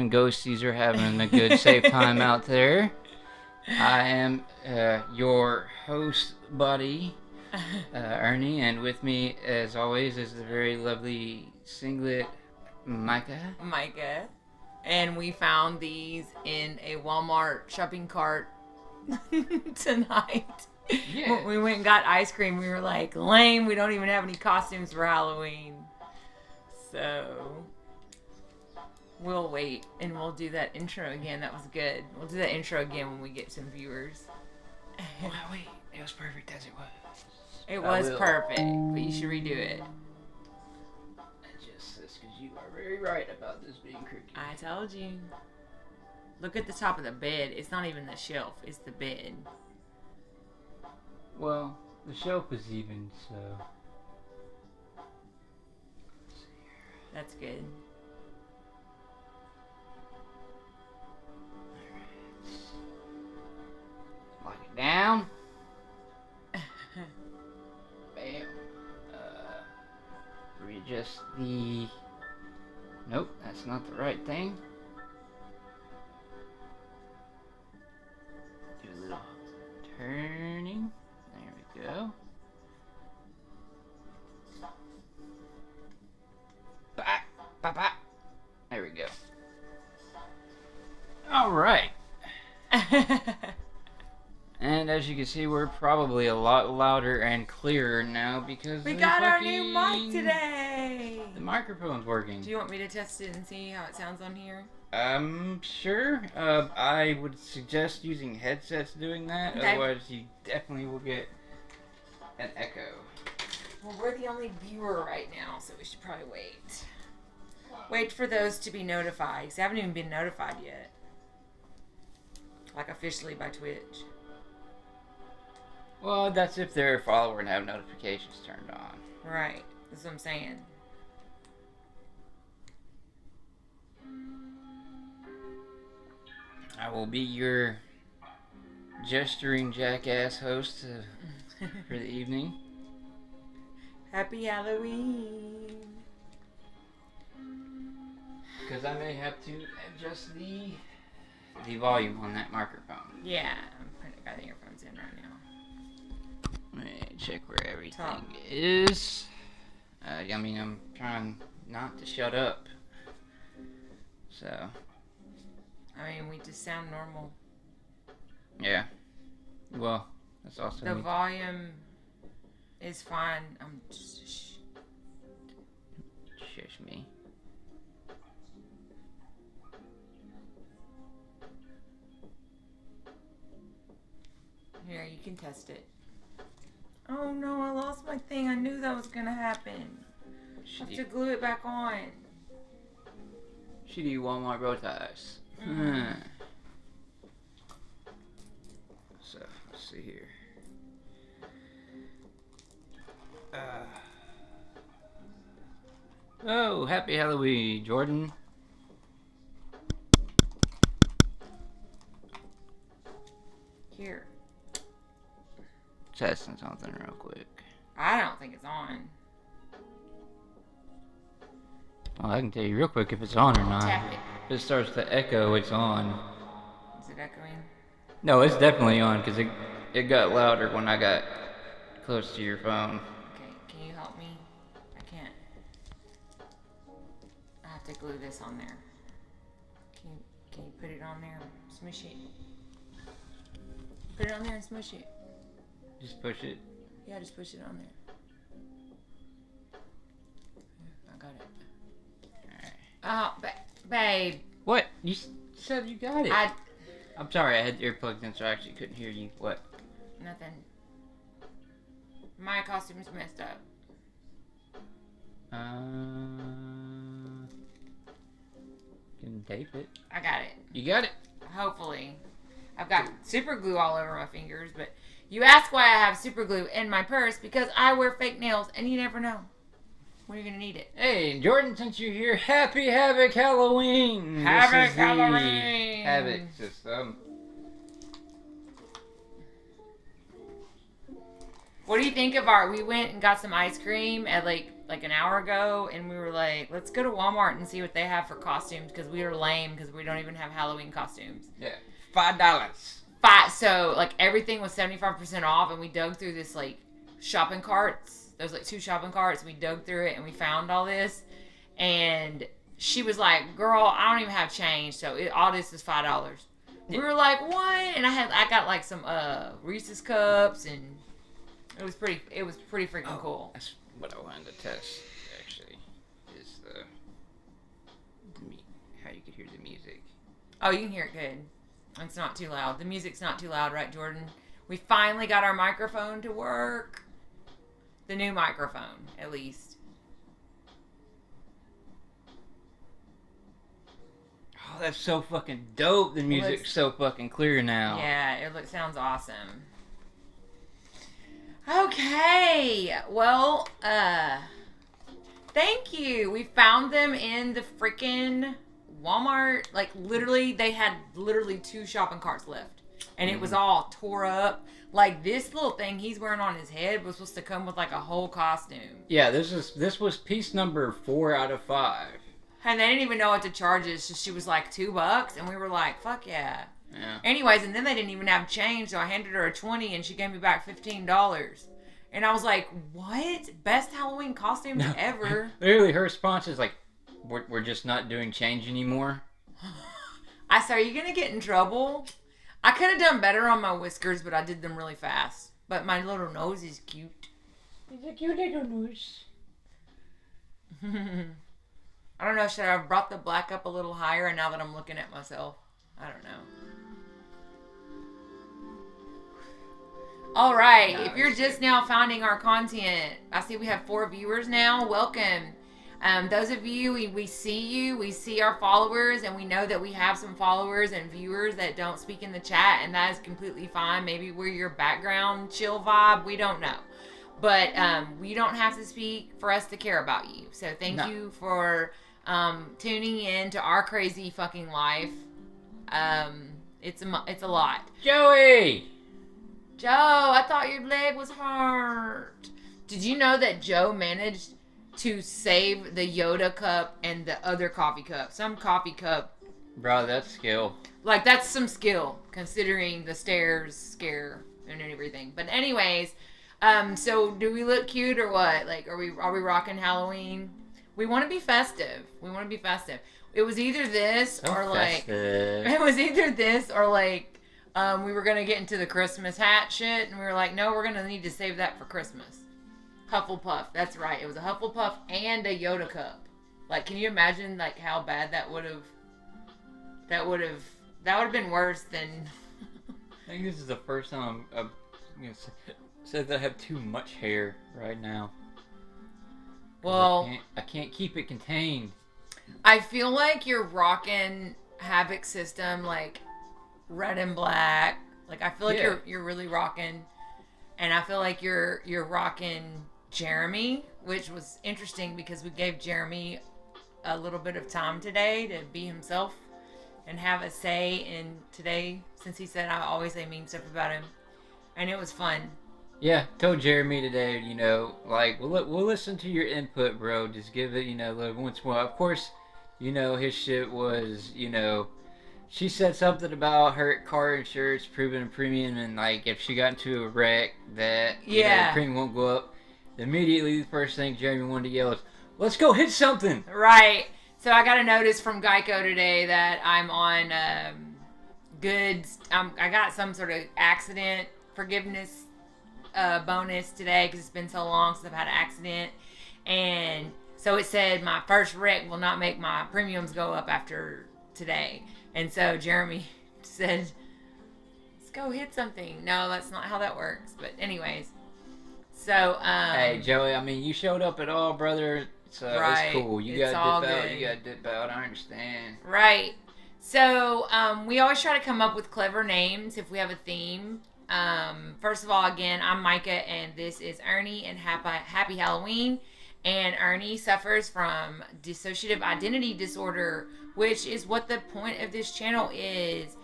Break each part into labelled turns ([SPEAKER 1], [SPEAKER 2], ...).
[SPEAKER 1] and ghosties are having a good, safe time out there. I am your host, buddy, Ernie, and with me, as always, is the very lovely singlet, Micah.
[SPEAKER 2] Micah. And we found these in a Walmart shopping cart tonight.
[SPEAKER 1] Yeah.
[SPEAKER 2] When we went and got ice cream, we were like, lame, we don't even have any costumes for Halloween. So we'll wait and we'll do that intro again. That was good. We'll do that intro again when we get some viewers.
[SPEAKER 1] Oh, wait, it was perfect as it was.
[SPEAKER 2] It was perfect, but you should redo it.
[SPEAKER 1] Just this, because you are very right about this being crooked.
[SPEAKER 2] I told you. Look at the top of the bed. It's not even the shelf. It's the bed.
[SPEAKER 1] Well, the shelf is even, so...
[SPEAKER 2] That's good.
[SPEAKER 1] Lock it down. Bam. Readjust the... Nope, that's not the right thing. Do a little turning. There we go. Bah, bah, bah. There we go. All right. And as you can see, we're probably a lot louder and clearer now because
[SPEAKER 2] We
[SPEAKER 1] the
[SPEAKER 2] got our new mic
[SPEAKER 1] fucking-
[SPEAKER 2] today.
[SPEAKER 1] The microphone's working.
[SPEAKER 2] Do you want me to test it and see how it sounds on here?
[SPEAKER 1] Sure. I would suggest using headsets doing that.
[SPEAKER 2] Okay.
[SPEAKER 1] Otherwise, you definitely will get an echo.
[SPEAKER 2] Well, we're the only viewer right now, so we should probably wait. Wait for those to be notified, because they haven't even been notified yet. Like officially by Twitch.
[SPEAKER 1] Well, that's if they're a follower and have notifications turned on.
[SPEAKER 2] Right. That's what I'm saying.
[SPEAKER 1] I will be your gesturing jackass host for the evening.
[SPEAKER 2] Happy Halloween.
[SPEAKER 1] Because I may have to adjust the volume on that microphone.
[SPEAKER 2] Yeah, I got the earphones in right now.
[SPEAKER 1] Let me check where everything
[SPEAKER 2] Top.
[SPEAKER 1] is. I mean, I'm trying not to shut up. So,
[SPEAKER 2] I mean, we just sound normal.
[SPEAKER 1] yeah. Well, that's also
[SPEAKER 2] The
[SPEAKER 1] me.
[SPEAKER 2] volume is fine. I'm just...
[SPEAKER 1] Shush me.
[SPEAKER 2] Here, you can test it. Oh no, I lost my thing. I knew that was gonna happen. I have to glue it back on.
[SPEAKER 1] Shitty Walmart bow ties. So, let's see here. Oh, happy Halloween, Jordan.
[SPEAKER 2] Here.
[SPEAKER 1] Testing something real quick.
[SPEAKER 2] I don't think it's on.
[SPEAKER 1] Well, I can tell you real quick if it's on or not.
[SPEAKER 2] Tap it.
[SPEAKER 1] If it starts to echo, it's on.
[SPEAKER 2] Is it echoing?
[SPEAKER 1] No, it's definitely on because it got louder when I got close to your phone.
[SPEAKER 2] Okay, can you help me? I can't. I have to glue this on there. Can you put it on there? Smush it. Put it on there and smush it.
[SPEAKER 1] Just push it.
[SPEAKER 2] Yeah, just push it on there. I got it. Oh, babe.
[SPEAKER 1] What? You said you got it.
[SPEAKER 2] I
[SPEAKER 1] I'm sorry, I had earplugs in so I actually couldn't hear you. What?
[SPEAKER 2] nothing. My costume's messed up.
[SPEAKER 1] Can tape it.
[SPEAKER 2] I got it.
[SPEAKER 1] You got it.
[SPEAKER 2] Hopefully. I've got super glue all over my fingers, but you ask why I have super glue in my purse because I wear fake nails and you never know when you're gonna need it.
[SPEAKER 1] Hey, Jordan, since you're here, happy Havoc Halloween!
[SPEAKER 2] Havoc
[SPEAKER 1] This is the
[SPEAKER 2] Halloween!
[SPEAKER 1] Havoc system.
[SPEAKER 2] What do you think of our? We went and got some ice cream at like like an hour ago, and we were like, let's go to Walmart and see what they have for costumes because we were lame because we don't even have Halloween costumes.
[SPEAKER 1] Yeah, $5.
[SPEAKER 2] So like everything was 75% off, and we dug through this like shopping carts. There's like 2 shopping carts. We dug through it and we found all this, and she was like, "Girl, I don't even have change, so all this is $5." We were like, "What?" And I got like some Reese's cups, and it was pretty freaking cool.
[SPEAKER 1] That's what I wanted to test. Actually, is how you could hear the music.
[SPEAKER 2] Oh, you can hear it good. It's not too loud. The music's not too loud, right, Jordan? We finally got our microphone to work. The new microphone, at least.
[SPEAKER 1] Oh, that's so fucking dope. The music's so fucking clear now.
[SPEAKER 2] Yeah, it sounds awesome. Okay, well, thank you. We found them in the freaking Walmart. Like, literally, they had 2 shopping carts left. And it was all tore up. Like, this little thing he's wearing on his head was supposed to come with, like, a whole costume.
[SPEAKER 1] Yeah, this was piece number 4 out of 5.
[SPEAKER 2] And they didn't even know what to charge us. So she was like, $2. And we were like, fuck yeah.
[SPEAKER 1] Yeah.
[SPEAKER 2] Anyways, and then they didn't even have change. So I handed her a $20 and she gave me back $15. And I was like, what? Best Halloween costumes ever.
[SPEAKER 1] Literally, her response is like, we're just not doing change anymore.
[SPEAKER 2] I said, are you going to get in trouble? I could have done better on my whiskers, but I did them really fast. But my little nose is cute.
[SPEAKER 1] It's a cute little nose.
[SPEAKER 2] I don't know, should I have brought the black up a little higher now that I'm looking at myself? I don't know. All right, if you're just now finding our content, I see we have 4 viewers now. Welcome. Those of you, we see you, we see our followers, and we know that we have some followers and viewers that don't speak in the chat, and that is completely fine. Maybe we're your background chill vibe. We don't know. But we don't have to speak for us to care about you. So thank you for tuning in to our crazy fucking life. It's a lot.
[SPEAKER 1] Joey!
[SPEAKER 2] Joe, I thought your leg was hurt. Did you know that Joe managed to save the Yoda cup and the other coffee cup? Some coffee cup.
[SPEAKER 1] Bro, that's skill.
[SPEAKER 2] Like, that's some skill, considering the stairs scare and everything. But anyways, so do we look cute or what? Like, are we rocking Halloween? We want to be festive. It was either this or like... It was either this or like... we were going to get into the Christmas hat shit, and we were like, no, we're going to need to save that for Christmas. Hufflepuff, that's right. It was a Hufflepuff and a Yoda cup. Like, can you imagine, like, how bad that would have been worse than...
[SPEAKER 1] I think this is the first time I've said that I have too much hair right now.
[SPEAKER 2] Well...
[SPEAKER 1] I can't keep it contained.
[SPEAKER 2] I feel like you're rocking Havoc System, like... red and black. Like, I feel like you're really rocking, and I feel like you're rocking Jeremy, which was interesting because we gave Jeremy a little bit of time today to be himself and have a say in today, since he said I always say mean stuff about him, and it was fun.
[SPEAKER 1] Yeah, told Jeremy today, like, we'll listen to your input, bro. Just give it, once more. Of course, his shit was, she said something about her car insurance proving a premium, and like if she got into a wreck, that the premium won't go up. Immediately, the first thing Jeremy wanted to yell is, "Let's go hit something!"
[SPEAKER 2] Right. So I got a notice from Geico today that I'm on goods. I got some sort of accident forgiveness bonus today because it's been so long since I've had an accident, and so it said my first wreck will not make my premiums go up after today. And so Jeremy said, let's go hit something. No, that's not how that works. But anyways. So,
[SPEAKER 1] hey, Joey, I mean, you showed up at all, brother. So it's cool. You got to dip out. You got to dip out. I understand. Right.
[SPEAKER 2] So, we always try to come up with clever names if we have a theme. First of all, again, I'm Micah, and this is Ernie, and Happy Halloween. And Ernie suffers from dissociative identity disorder, which is what the point of this channel is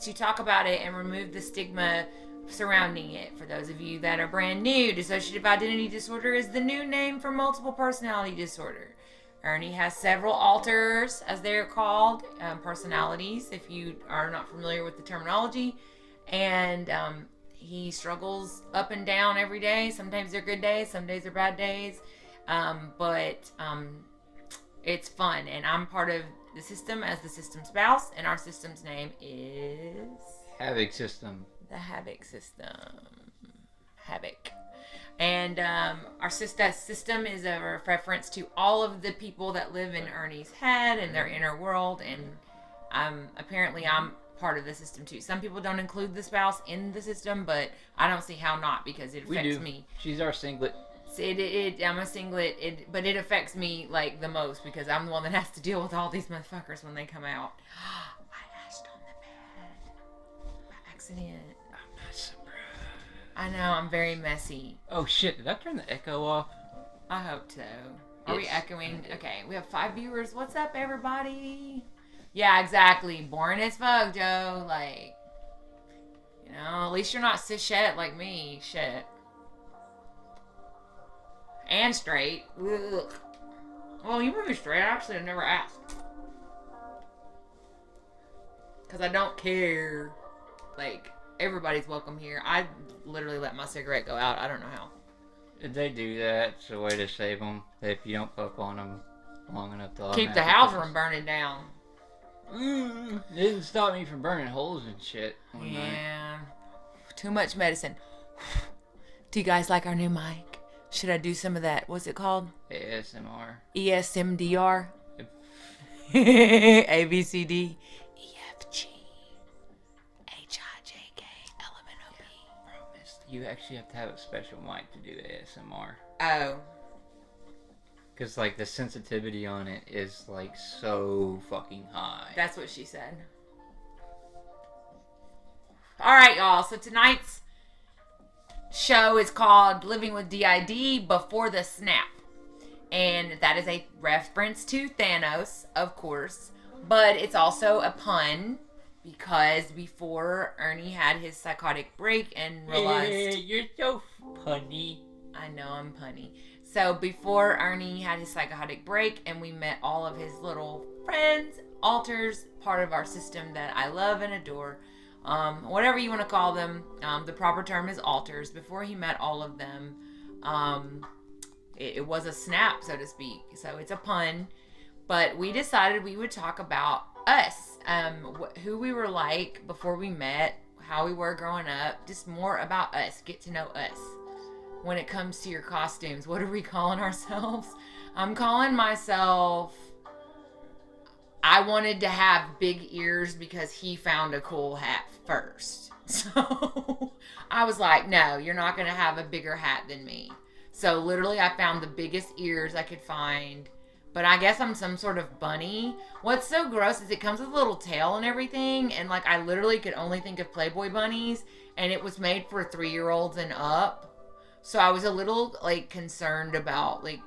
[SPEAKER 2] to talk about it and remove the stigma surrounding it. For those of you that are brand new, dissociative identity disorder is the new name for multiple personality disorder. Ernie has several alters, as they're called, personalities, if you are not familiar with the terminology. And he struggles up and down every day. Sometimes they're good days, some days are bad days. But it's fun. And I'm part of the system as the system spouse. And our system's name is...
[SPEAKER 1] Havoc System.
[SPEAKER 2] The Havoc System. Havoc. And our system is a reference to all of the people that live in Ernie's head and their inner world. And apparently I'm part of the system too. Some people don't include the spouse in the system, but I don't see how not, because it affects me.
[SPEAKER 1] She's our singlet.
[SPEAKER 2] I'm a singlet, but it affects me like the most, because I'm the one that has to deal with all these motherfuckers when they come out. I asked on the bed by accident.
[SPEAKER 1] I'm not surprised.
[SPEAKER 2] I know, I'm very messy.
[SPEAKER 1] Oh shit, did I turn the echo off?
[SPEAKER 2] I hope so. Are we echoing? Okay, we have 5 viewers. What's up, everybody? Yeah, exactly. Boring as fuck, Joe. Like, you know, at least you're not cishet like me. Shit. And straight. Ugh. Well, you moved straight. Actually, I never asked. Because I don't care. Like, everybody's welcome here. I literally let my cigarette go out. I don't know how.
[SPEAKER 1] They do that. It's a way to save them. If you don't puff on them long enough, they'll
[SPEAKER 2] keep the house from burning down.
[SPEAKER 1] It didn't stop me from burning holes and shit.
[SPEAKER 2] Yeah. Too much medicine. Do you guys like our new mic? Should I do some of that? What's it called?
[SPEAKER 1] ASMR.
[SPEAKER 2] ESMDR? A, B, C, D, E, F, G, H, I, J, K, L, M, N, O, P.
[SPEAKER 1] Promise. You actually have to have a special mic to do ASMR.
[SPEAKER 2] Oh.
[SPEAKER 1] Because, like, the sensitivity on it is, like, so fucking high.
[SPEAKER 2] That's what she said. Alright, y'all. So tonight's show is called Living with DID Before the Snap. And that is a reference to Thanos, of course. But it's also a pun, because before Ernie had his psychotic break and realized...
[SPEAKER 1] You're so punny.
[SPEAKER 2] I know I'm punny. So before Ernie had his psychotic break and we met all of his little friends, alters, part of our system that I love and adore, whatever you want to call them, the proper term is alters. Before he met all of them, it was a snap, so to speak. So it's a pun. But we decided we would talk about us, who we were like before we met, how we were growing up, just more about us, get to know us. When it comes to your costumes, what are we calling ourselves? I'm calling myself... I wanted to have big ears because he found a cool hat first. So I was like, no, you're not going to have a bigger hat than me. So literally I found the biggest ears I could find. But I guess I'm some sort of bunny. What's so gross is it comes with a little tail and everything. And like I literally could only think of Playboy bunnies. And it was made for 3-year-olds and up. So I was a little like concerned about like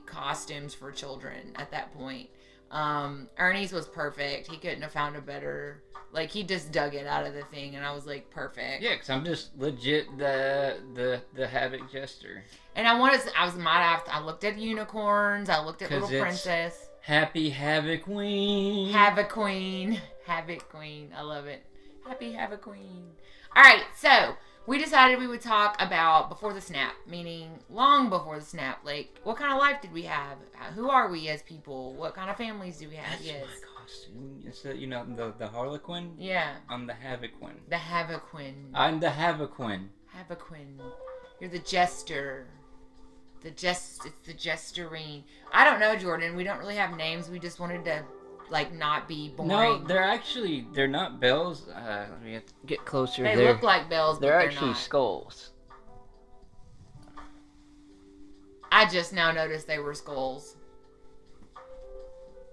[SPEAKER 2] costumes for children at that point. Ernie's was perfect. He couldn't have found a better, like he just dug it out of the thing and I was like, perfect.
[SPEAKER 1] Yeah, because I'm just legit the Havoc Jester.
[SPEAKER 2] And I looked at unicorns, I looked at Little Princess.
[SPEAKER 1] Happy Havoc Queen.
[SPEAKER 2] Havoc Queen. Havoc Queen. I love it. Happy Havoc Queen. Alright, so we decided we would talk about before the snap, meaning long before the snap. Like, what kind of life did we have? Who are we as people? What kind of families do we have?
[SPEAKER 1] That's my costume. It's the Harlequin?
[SPEAKER 2] Yeah.
[SPEAKER 1] I'm the Havoquin.
[SPEAKER 2] The Havoquin.
[SPEAKER 1] I'm the Havoquin.
[SPEAKER 2] Havoquin. You're the jester. It's the jesterine. I don't know, Jordan. We don't really have names. We just wanted to, like, not be boring.
[SPEAKER 1] No, they're not bells. Let me get closer.
[SPEAKER 2] They look like bells, but
[SPEAKER 1] they're
[SPEAKER 2] they're
[SPEAKER 1] actually
[SPEAKER 2] not.
[SPEAKER 1] skulls.
[SPEAKER 2] I just now noticed they were skulls.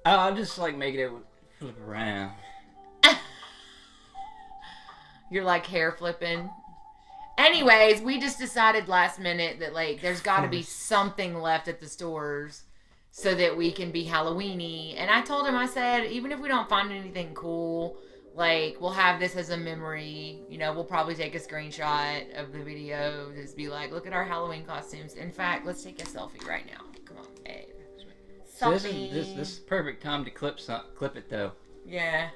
[SPEAKER 1] I'll just, like, make it flip around.
[SPEAKER 2] You're, like, hair flipping. Anyways, we just decided last minute that, like, there's got to be something left at the stores so that we can be Halloweeny. And I told him, I said, even if we don't find anything cool, Like, we'll have this as a memory. You know, we'll probably take a screenshot of the video. Just be like, look at our Halloween costumes. In fact, let's take a selfie right now. Come on, babe.
[SPEAKER 1] So
[SPEAKER 2] Selfie.
[SPEAKER 1] this is the perfect time to clip it though.
[SPEAKER 2] Yeah.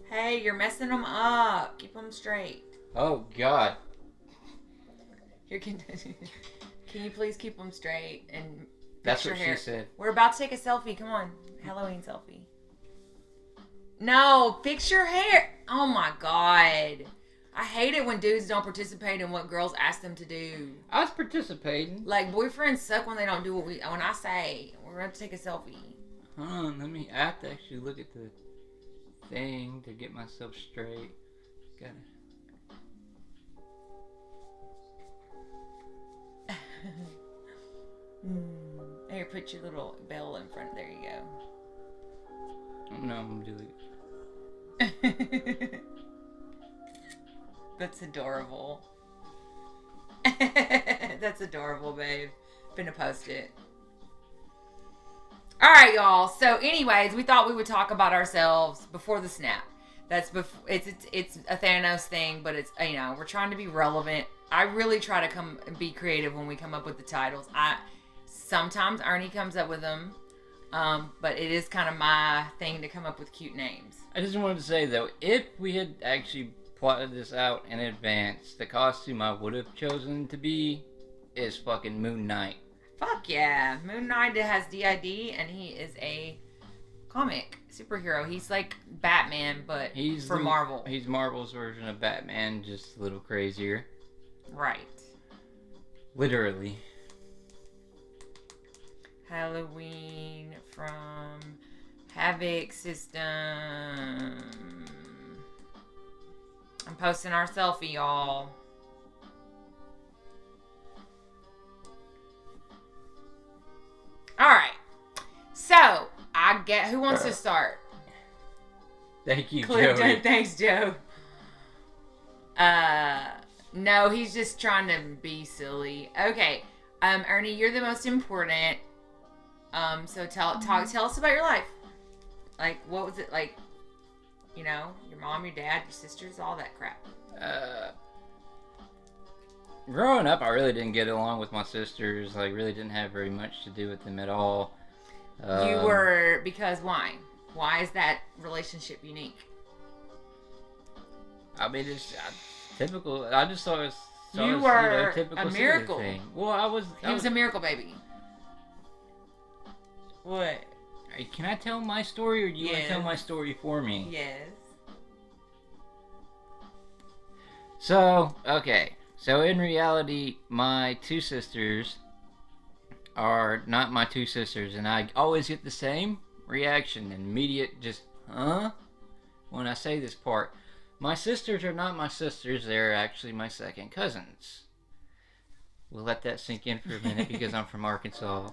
[SPEAKER 2] Hey, you're messing them up. Keep them straight.
[SPEAKER 1] Oh God.
[SPEAKER 2] Can you please keep them straight and
[SPEAKER 1] That's
[SPEAKER 2] fix your
[SPEAKER 1] what
[SPEAKER 2] hair?
[SPEAKER 1] she said.
[SPEAKER 2] We're about to take a selfie. Come on, Halloween selfie. No, fix your hair. Oh my God. I hate it when dudes don't participate in what girls ask them to do.
[SPEAKER 1] I was participating.
[SPEAKER 2] Like, boyfriends suck when they don't do when I say we're going to take a selfie.
[SPEAKER 1] Hold on, I have to actually look at the thing to get myself straight. Got it.
[SPEAKER 2] Here, put your little bell in front. There you go.
[SPEAKER 1] No, I'm gonna do it.
[SPEAKER 2] That's adorable. That's adorable, babe. Finna post it. Alright, y'all. So, anyways, we thought we would talk about ourselves before the snap. That's before it's a Thanos thing, but it's, you know, we're trying to be relevant. I really try to come and be creative when we come up with the titles. Sometimes Ernie comes up with them, but it is kind of my thing to come up with cute names.
[SPEAKER 1] I just wanted to say though, if we had actually plotted this out in advance, the costume I would have chosen to be is fucking Moon Knight.
[SPEAKER 2] Fuck yeah. Moon Knight has DID, and he is a comic superhero. He's like Batman, but for Marvel.
[SPEAKER 1] He's Marvel's version of Batman, just a little crazier.
[SPEAKER 2] Right.
[SPEAKER 1] Literally.
[SPEAKER 2] Halloween from Havoc System. I'm posting our selfie, y'all. Alright. So, I get who wants to start?
[SPEAKER 1] Thank you,
[SPEAKER 2] Clifton.
[SPEAKER 1] Joey.
[SPEAKER 2] Thanks, Joe. No, he's just trying to be silly. Okay. Ernie, you're the most important. So tell us about your life. Like, what was it like? You know, your mom, your dad, your sisters, all that crap.
[SPEAKER 1] Growing up, I really didn't get along with my sisters. Like, really didn't have very much to do with them at all.
[SPEAKER 2] Because why? Why is that relationship unique?
[SPEAKER 1] I mean, it's typical. I just saw it.
[SPEAKER 2] You were
[SPEAKER 1] typical
[SPEAKER 2] a miracle.
[SPEAKER 1] thing. Well,
[SPEAKER 2] He was a miracle baby. What?
[SPEAKER 1] Hey, can I tell my story, or do you want to tell my story for me?
[SPEAKER 2] Yes.
[SPEAKER 1] So, okay. So, in reality, my two sisters are not my two sisters, and I always get the same reaction, immediate, just, huh? When I say this part. My sisters are not my sisters, they're actually my second cousins. We'll let that sink in for a minute because I'm from Arkansas.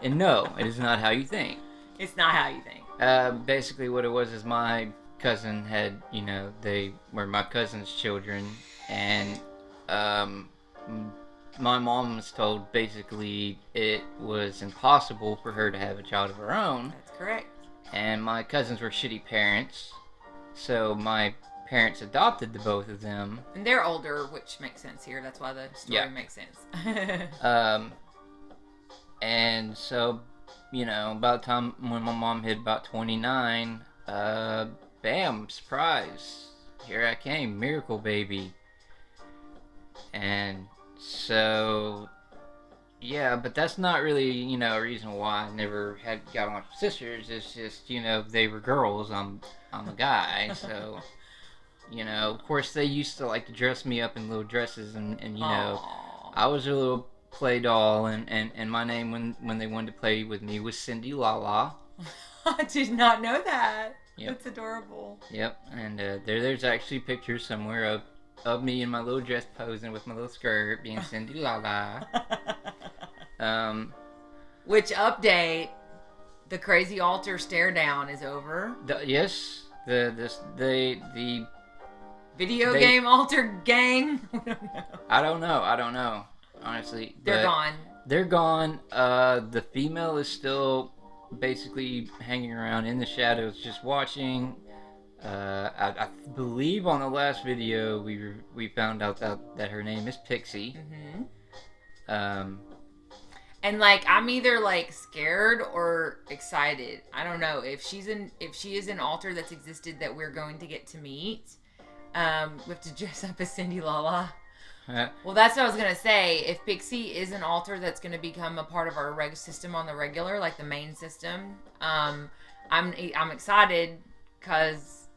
[SPEAKER 1] And no, it is not how you think.
[SPEAKER 2] It's not how you think.
[SPEAKER 1] Basically what it was is my cousin had, they were my cousin's children, and my mom was told basically it was impossible for her to have a child of her own.
[SPEAKER 2] That's correct. And
[SPEAKER 1] my cousins were shitty parents, so my parents adopted the both of them.
[SPEAKER 2] And they're older, which makes sense here. That's why the story makes sense.
[SPEAKER 1] And so, about the time when my mom hit about 29, bam, surprise. Here I came, miracle baby. And so, yeah, but that's not really, a reason why I never got along with sisters. It's just, they were girls, I'm a guy, so, of course they used to like to dress me up in little dresses, and
[SPEAKER 2] Aww.
[SPEAKER 1] I was a little play doll, and my name when they wanted to play with me was Cindy Lala.
[SPEAKER 2] I did not know that.
[SPEAKER 1] Yep.
[SPEAKER 2] That's adorable.
[SPEAKER 1] Yep, and there's actually pictures somewhere of me in my little dress posing with my little skirt being Cindy Lala.
[SPEAKER 2] Which update? The Crazy Altar stare down is over.
[SPEAKER 1] Yes, the
[SPEAKER 2] video game altar gang.
[SPEAKER 1] I don't know. Honestly,
[SPEAKER 2] they're gone.
[SPEAKER 1] They're gone. The female is still basically hanging around in the shadows, just watching. I believe on the last video we found out that her name is Pixie.
[SPEAKER 2] Mm-hmm.
[SPEAKER 1] Um,
[SPEAKER 2] And like I'm either like scared or excited. I don't know if she is an alter that's existed that we're going to get to meet. We have to dress up as Cindy Lala. Well, that's what I was gonna say. If Pixie is an alter that's gonna become a part of our system on the regular, like the main system, I'm excited because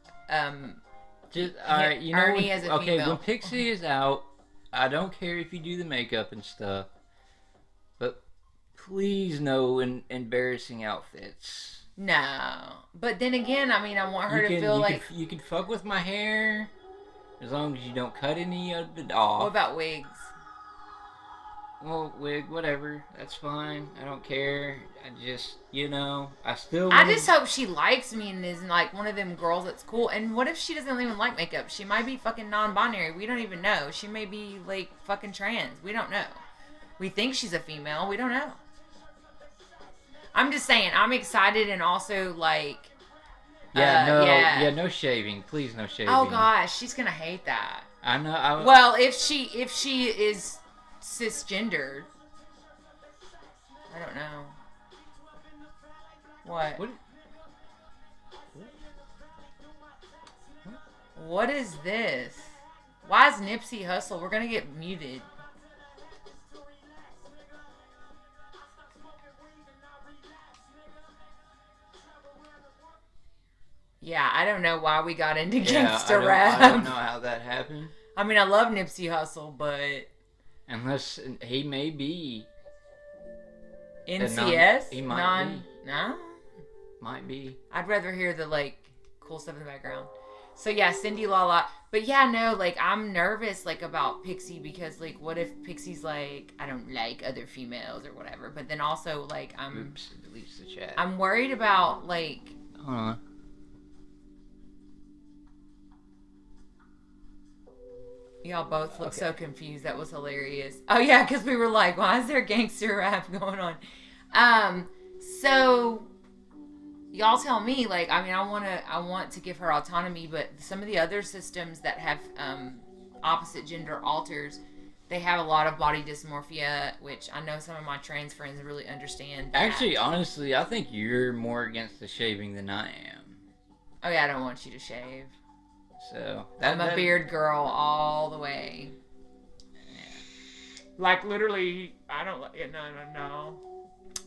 [SPEAKER 1] just all right, you know.
[SPEAKER 2] Ernie as a
[SPEAKER 1] okay,
[SPEAKER 2] female.
[SPEAKER 1] when Pixie is out, I don't care if you do the makeup and stuff, but please no embarrassing outfits.
[SPEAKER 2] No, but then again, I mean, I want her to feel like
[SPEAKER 1] you can fuck with my hair. As long as you don't cut any of it off.
[SPEAKER 2] What about wigs?
[SPEAKER 1] Well, wig, whatever. That's fine. I don't care. I just, I
[SPEAKER 2] just hope she likes me and isn't like one of them girls that's cool. And what if she doesn't even like makeup? She might be fucking non-binary. We don't even know. She may be like fucking trans. We don't know. We think she's a female. We don't know. I'm just saying. I'm excited and also like.
[SPEAKER 1] No shaving. Please, no shaving.
[SPEAKER 2] Oh gosh, she's gonna hate that.
[SPEAKER 1] I know.
[SPEAKER 2] Well, if she is cisgendered, I don't know. What? What is this? Why is Nipsey Hussle? We're gonna get muted. Yeah, I don't know why we got into gangsta rap.
[SPEAKER 1] I don't know how that happened.
[SPEAKER 2] I mean, I love Nipsey Hussle, but
[SPEAKER 1] unless he may be
[SPEAKER 2] NCS,
[SPEAKER 1] he might be.
[SPEAKER 2] No,
[SPEAKER 1] might be.
[SPEAKER 2] I'd rather hear the like cool stuff in the background. So yeah, Cindy Lala. But yeah, no, like I'm nervous like about Pixie because like what if Pixie's like I don't like other females or whatever. But then also like
[SPEAKER 1] Oops, it deletes the chat.
[SPEAKER 2] I'm worried about like.
[SPEAKER 1] Hold on.
[SPEAKER 2] Y'all both look so confused. That was hilarious. Oh yeah, because we were like, why is there gangster rap going on? So y'all tell me, like, I mean, I want to give her autonomy, but some of the other systems that have opposite gender alters, they have a lot of body dysmorphia, which I know some of my trans friends really understand.
[SPEAKER 1] Actually, honestly, I think you're more against the shaving than I am.
[SPEAKER 2] Oh yeah, I don't want you to shave.
[SPEAKER 1] So
[SPEAKER 2] I'm a beard girl all the way.
[SPEAKER 1] Yeah.
[SPEAKER 2] Like literally, I don't like it. No.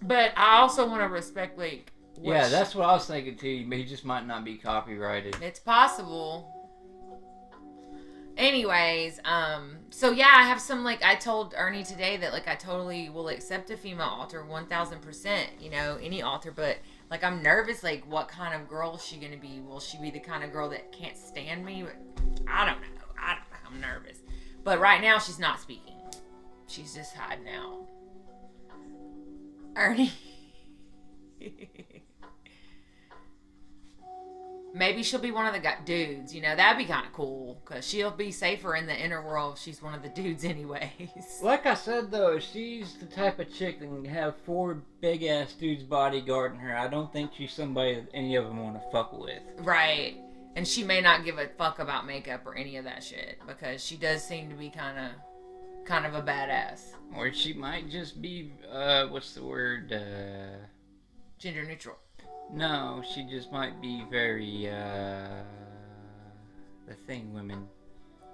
[SPEAKER 2] But I also want to respect like.
[SPEAKER 1] Yeah, that's what I was thinking too. But he just might not be copyrighted.
[SPEAKER 2] It's possible. Anyways, so yeah, I have some like I told Ernie today that like I totally will accept a female alter 1000%. Any alter, but. Like, I'm nervous, like, what kind of girl is she going to be? Will she be the kind of girl that can't stand me? I don't know. I'm nervous. But right now, she's not speaking. She's just hiding out. Ernie. Maybe she'll be one of the dudes, that'd be kind of cool, because she'll be safer in the inner world if she's one of the dudes anyways.
[SPEAKER 1] Like I said, though, she's the type of chick that can have 4 big-ass dudes bodyguarding her. I don't think she's somebody that any of them want to fuck with.
[SPEAKER 2] Right. And she may not give a fuck about makeup or any of that shit, because she does seem to be kind of a badass.
[SPEAKER 1] Or she might just be, what's the word,
[SPEAKER 2] gender neutral.
[SPEAKER 1] No, she just might be very, the thing women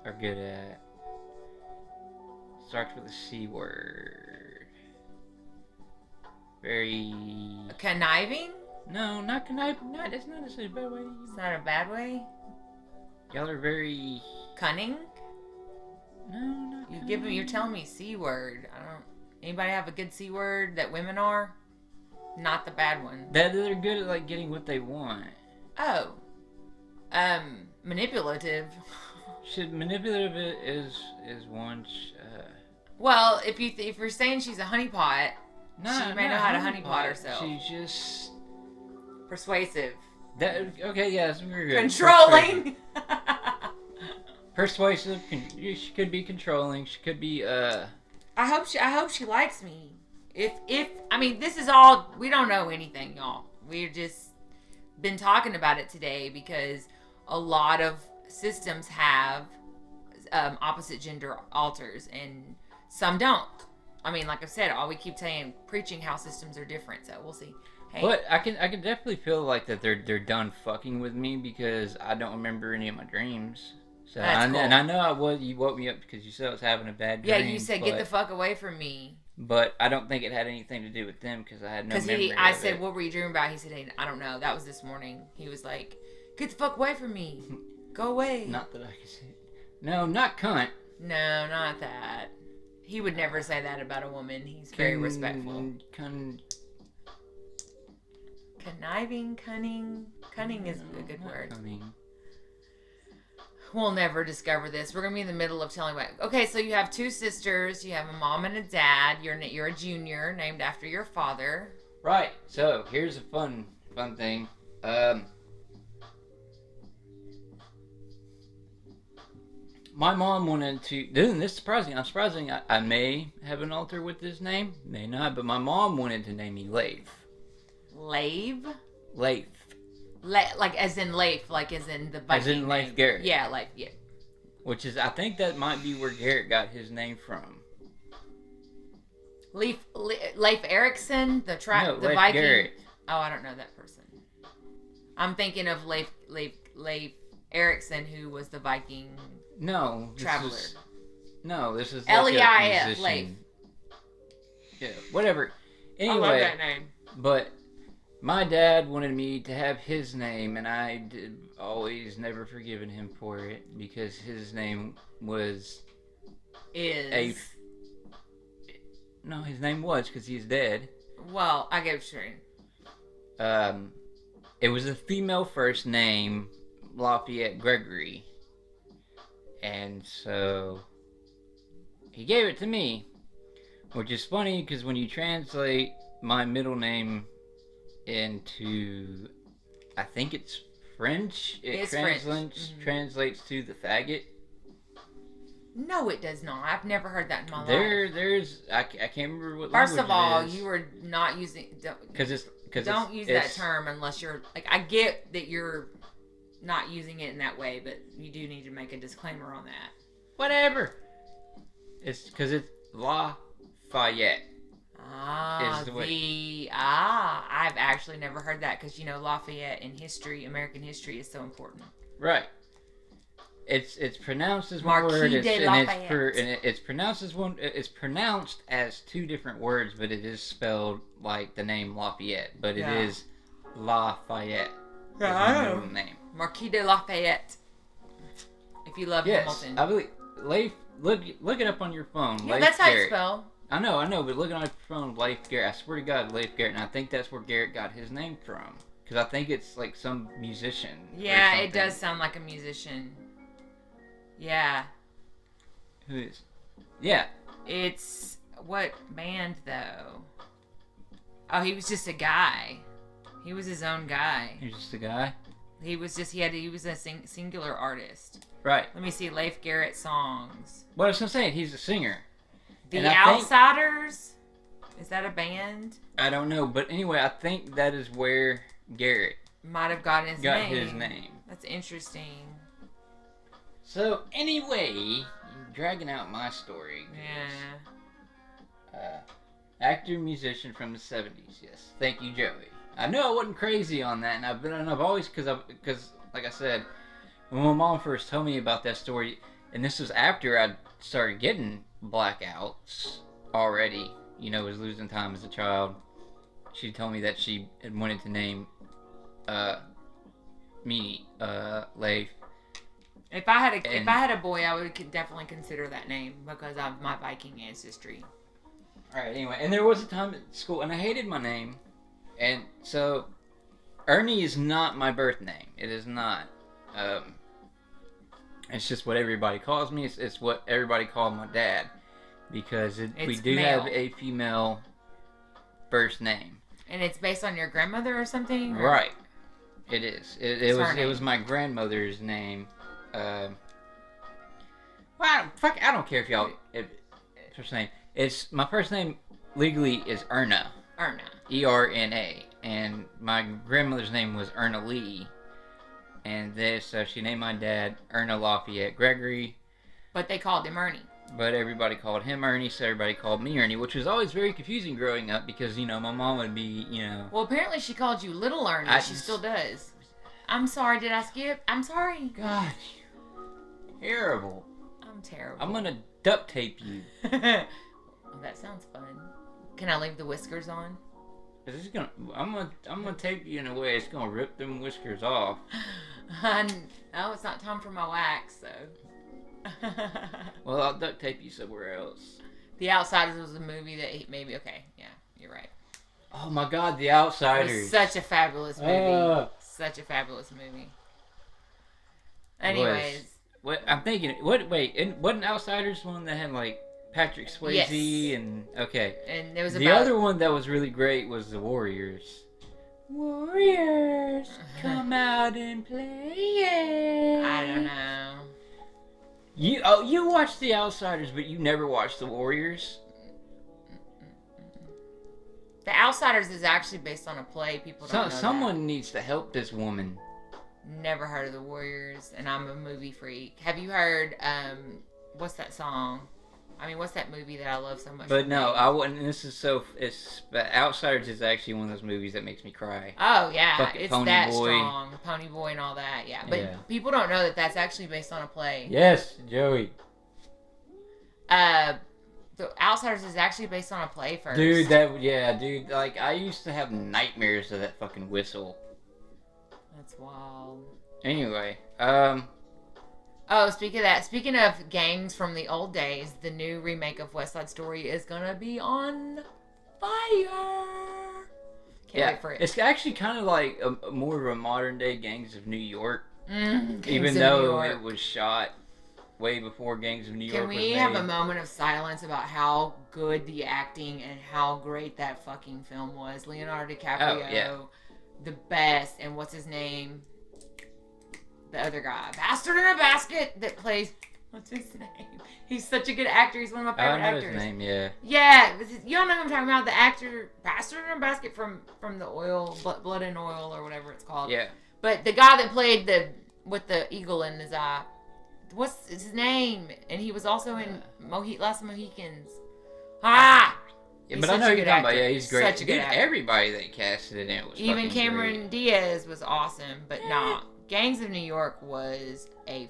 [SPEAKER 1] are good at. Starts with a C word. Very...
[SPEAKER 2] Conniving?
[SPEAKER 1] No, not conniving. No, that's not a bad way.
[SPEAKER 2] It's not a bad way?
[SPEAKER 1] Y'all are very...
[SPEAKER 2] Cunning?
[SPEAKER 1] No, not cunning.
[SPEAKER 2] You're telling me C word. Anybody have a good C word that women are? Not the bad one.
[SPEAKER 1] That they're good at like getting what they want.
[SPEAKER 2] Oh. Manipulative.
[SPEAKER 1] Manipulative is one.
[SPEAKER 2] Well, if you're saying she's a honeypot, she may know how to honeypot herself.
[SPEAKER 1] She's just
[SPEAKER 2] persuasive.
[SPEAKER 1] Okay, yes, we're good.
[SPEAKER 2] Controlling.
[SPEAKER 1] Persuasive. She could be controlling. She could be
[SPEAKER 2] I hope she likes me. If I mean, this is all, we don't know anything, y'all. We've just been talking about it today because a lot of systems have opposite gender alters and some don't. I mean, like I said, all we keep saying, preaching how systems are different, so we'll see. Hey.
[SPEAKER 1] But I can definitely feel like that they're done fucking with me because I don't remember any of my dreams. So
[SPEAKER 2] That's cool.
[SPEAKER 1] And I know you woke me up because you said I was having a bad dream.
[SPEAKER 2] Yeah, you said get the fuck away from me.
[SPEAKER 1] But I don't think it had anything to do with them because I had no memory.
[SPEAKER 2] Because I said, what were you dreaming about? He said, hey, I don't know. That was this morning. He was like, get the fuck away from me. Go away.
[SPEAKER 1] Not that I can say. No, not cunt.
[SPEAKER 2] No, not that. He would never say that about a woman. He's very respectful. Conniving, cunning. Cunning is a good word.
[SPEAKER 1] Cunning.
[SPEAKER 2] We'll never discover this. We're gonna be in the middle of telling what. Okay, so you have two sisters. You have a mom and a dad. You're a junior, named after your father.
[SPEAKER 1] Right. So here's a fun thing. My mom wanted to. Isn't this surprising? I'm surprising. I may have an altar with this name, may not. But my mom wanted to name me Leif.
[SPEAKER 2] Leif.
[SPEAKER 1] Leif.
[SPEAKER 2] Like as in Leif, like as in the Viking
[SPEAKER 1] as in Leif
[SPEAKER 2] name.
[SPEAKER 1] Garrett.
[SPEAKER 2] Yeah, Leif. Yeah.
[SPEAKER 1] Which is, I think that might be where Garrett got his name from.
[SPEAKER 2] Leif Erikson, the
[SPEAKER 1] Leif
[SPEAKER 2] Viking.
[SPEAKER 1] Garrett.
[SPEAKER 2] Oh, I don't know that person. I'm thinking of Leif Erikson, who was the Viking traveler.
[SPEAKER 1] This is
[SPEAKER 2] Leif. Leif.
[SPEAKER 1] Yeah, whatever. Anyway,
[SPEAKER 2] I love that name.
[SPEAKER 1] But my dad wanted me to have his name, and I always never forgiven him for it because his name was No, his name was because he's dead.
[SPEAKER 2] Well, I get what you're saying.
[SPEAKER 1] It was a female first name, Lafayette Gregory, and so he gave it to me, which is funny because when you translate my middle name into, I think it's French. It translates to the faggot.
[SPEAKER 2] No, it does not. I've never heard that in my life.
[SPEAKER 1] There's I can't remember what.
[SPEAKER 2] First of all,
[SPEAKER 1] it is.
[SPEAKER 2] you were not using. Don't use
[SPEAKER 1] that
[SPEAKER 2] term unless you're like. I get that you're not using it in that way, but you do need to make a disclaimer on that.
[SPEAKER 1] Whatever. It's because it's Lafayette.
[SPEAKER 2] I've actually never heard that because Lafayette in history, American history, is so important.
[SPEAKER 1] Right. It's pronounced as one word, it's pronounced as one. It's pronounced as two different words, but it is spelled like the name Lafayette. But it is Lafayette.
[SPEAKER 2] Yeah,
[SPEAKER 1] middle name.
[SPEAKER 2] Marquis de Lafayette. If you love Hamilton.
[SPEAKER 1] I believe. Leif, look it up on your phone.
[SPEAKER 2] Yeah,
[SPEAKER 1] Leif
[SPEAKER 2] that's
[SPEAKER 1] Garrett.
[SPEAKER 2] how you spell.
[SPEAKER 1] I know, but look on your phone, Leif Garrett. I swear to God, Leif Garrett, and I think that's where Garrett got his name from. Because I think it's like some musician.
[SPEAKER 2] Yeah, it does sound like a musician. Yeah.
[SPEAKER 1] Who is? Yeah.
[SPEAKER 2] It's what band though? Oh, he was just a guy. He was his own guy.
[SPEAKER 1] He was just a guy.
[SPEAKER 2] He was a singular artist.
[SPEAKER 1] Right.
[SPEAKER 2] Let me see Leif Garrett songs.
[SPEAKER 1] Well, I was gonna say he's a singer.
[SPEAKER 2] The Outsiders? Is that a band?
[SPEAKER 1] I don't know, but anyway, I think that is where Garrett
[SPEAKER 2] might have gotten his
[SPEAKER 1] name.
[SPEAKER 2] That's interesting.
[SPEAKER 1] So anyway, you're dragging out my story.
[SPEAKER 2] Yeah.
[SPEAKER 1] Actor, musician from the 70s. Yes, thank you, Joey. I know I wasn't crazy on that, and I've always because like I said, when my mom first told me about that story, and this was after I started getting blackouts already. Was losing time as a child. She told me that she had wanted to name me Leif.
[SPEAKER 2] If I had a boy, I would definitely consider that name because of my Viking ancestry.
[SPEAKER 1] All right. Anyway, and there was a time at school, and I hated my name, and so Ernie is not my birth name. It is not. It's just what everybody calls me. It's what everybody called my dad because we do
[SPEAKER 2] male.
[SPEAKER 1] have a female first name.
[SPEAKER 2] And it's based on your grandmother or something? Or?
[SPEAKER 1] Right. It is. It was my grandmother's name. Well, I don't care if y'all. First name. It's my first name, legally is Erna.
[SPEAKER 2] Erna.
[SPEAKER 1] E-R-N-A. And my grandmother's name was Erna Lee. And so she named my dad Erna Lafayette Gregory.
[SPEAKER 2] But they called him Ernie.
[SPEAKER 1] But everybody called him Ernie, so everybody called me Ernie, which was always very confusing growing up because, you know, my mom would be, you know...
[SPEAKER 2] Well, apparently she called you Little Ernie. She still does. I'm sorry, did I skip? I'm sorry.
[SPEAKER 1] God, terrible.
[SPEAKER 2] I'm terrible.
[SPEAKER 1] I'm gonna duct tape you.
[SPEAKER 2] Well, that sounds fun. Can I leave the whiskers on?
[SPEAKER 1] I'm gonna tape you in a way it's gonna rip them whiskers off.
[SPEAKER 2] No, it's not time for my wax, so...
[SPEAKER 1] Well, I'll duct tape you somewhere else.
[SPEAKER 2] The Outsiders was a movie that maybe... Okay, yeah, you're right.
[SPEAKER 1] Oh my God, The Outsiders.
[SPEAKER 2] It was such a fabulous movie. Such a fabulous movie. Anyways.
[SPEAKER 1] What I'm thinking... wasn't Outsiders one that had, like, Patrick Swayze?
[SPEAKER 2] Yes.
[SPEAKER 1] And... Okay.
[SPEAKER 2] And there was
[SPEAKER 1] The other one that was really great was The Warriors. Warriors, come out and play.
[SPEAKER 2] I don't know.
[SPEAKER 1] You watched The Outsiders, but you never watched The Warriors?
[SPEAKER 2] The Outsiders is actually based on a play. People don't know
[SPEAKER 1] someone needs to help this woman.
[SPEAKER 2] Never heard of The Warriors, and I'm a movie freak. Have you heard, what's that song? I mean, what's that movie that I love so much?
[SPEAKER 1] But no, I wouldn't. But Outsiders is actually one of those movies that makes me cry.
[SPEAKER 2] Oh, yeah.
[SPEAKER 1] Fuck it,
[SPEAKER 2] It's
[SPEAKER 1] Pony
[SPEAKER 2] that
[SPEAKER 1] Boy.
[SPEAKER 2] strong. Pony Boy and all that, yeah. But
[SPEAKER 1] Yeah.
[SPEAKER 2] people don't know that that's actually based on a play.
[SPEAKER 1] Yes, Joey.
[SPEAKER 2] The Outsiders is actually based on a play first.
[SPEAKER 1] Dude, like, I used to have nightmares of that fucking whistle.
[SPEAKER 2] That's wild.
[SPEAKER 1] Anyway,
[SPEAKER 2] Oh, speaking of gangs from the old days, the new remake of West Side Story is gonna be on fire. Can't wait for it.
[SPEAKER 1] It's actually kind of like more of a modern day Gangs of New York,
[SPEAKER 2] Gangs
[SPEAKER 1] even
[SPEAKER 2] of
[SPEAKER 1] though
[SPEAKER 2] New York.
[SPEAKER 1] it was shot way before Gangs of New York
[SPEAKER 2] Can
[SPEAKER 1] was
[SPEAKER 2] we
[SPEAKER 1] made.
[SPEAKER 2] have a moment of silence about how good the acting and how great that fucking film was? Leonardo DiCaprio,
[SPEAKER 1] Oh, yeah.
[SPEAKER 2] the best, and what's his name? The other guy, Bastard in a Basket, that plays. What's his name? He's such a good actor. He's one of my favorite
[SPEAKER 1] I know
[SPEAKER 2] actors.
[SPEAKER 1] his name, yeah.
[SPEAKER 2] Yeah, you don't know who I'm talking about. The actor, Bastard in a Basket from the Oil, Blood and Oil, or whatever it's called.
[SPEAKER 1] Yeah.
[SPEAKER 2] But the guy that played with the eagle in his eye, what's his name? And he was also in Last Mohicans.
[SPEAKER 1] Yeah,
[SPEAKER 2] He's
[SPEAKER 1] but I
[SPEAKER 2] such
[SPEAKER 1] know
[SPEAKER 2] a
[SPEAKER 1] who
[SPEAKER 2] good
[SPEAKER 1] you're talking about.
[SPEAKER 2] actor.
[SPEAKER 1] Yeah, he's great.
[SPEAKER 2] Such a good
[SPEAKER 1] Dude,
[SPEAKER 2] actor.
[SPEAKER 1] everybody that casted in it was
[SPEAKER 2] Even
[SPEAKER 1] fucking
[SPEAKER 2] Cameron
[SPEAKER 1] great.
[SPEAKER 2] Diaz was awesome, but nah. Gangs of New York was a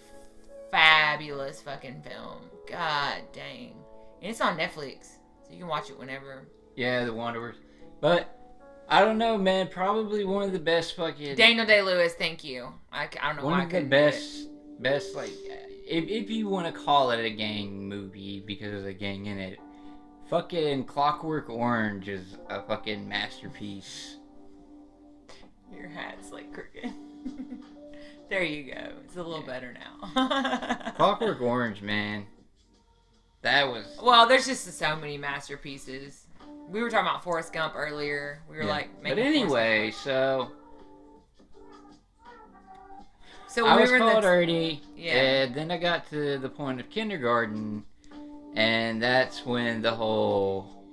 [SPEAKER 2] fabulous fucking film. God dang. And it's on Netflix, so you can watch it whenever.
[SPEAKER 1] Yeah, The Wanderers. But, I don't know, man. Probably one of the best fucking...
[SPEAKER 2] Daniel Day-Lewis, thank you. I don't know why I
[SPEAKER 1] One of the
[SPEAKER 2] couldn't do it.
[SPEAKER 1] best, like... If you want to call it a gang movie because there's a gang in it, fucking Clockwork Orange is a fucking masterpiece.
[SPEAKER 2] Your hat's like crooked. There you go. It's a little better now.
[SPEAKER 1] Clockwork Orange, man. That was...
[SPEAKER 2] Well, there's just so many masterpieces. We were talking about Forrest Gump earlier. We were
[SPEAKER 1] But
[SPEAKER 2] making
[SPEAKER 1] anyway,
[SPEAKER 2] So
[SPEAKER 1] I
[SPEAKER 2] we
[SPEAKER 1] was
[SPEAKER 2] were in
[SPEAKER 1] called
[SPEAKER 2] the
[SPEAKER 1] Ernie,
[SPEAKER 2] Yeah.
[SPEAKER 1] and then I got to the point of kindergarten, and that's when the whole,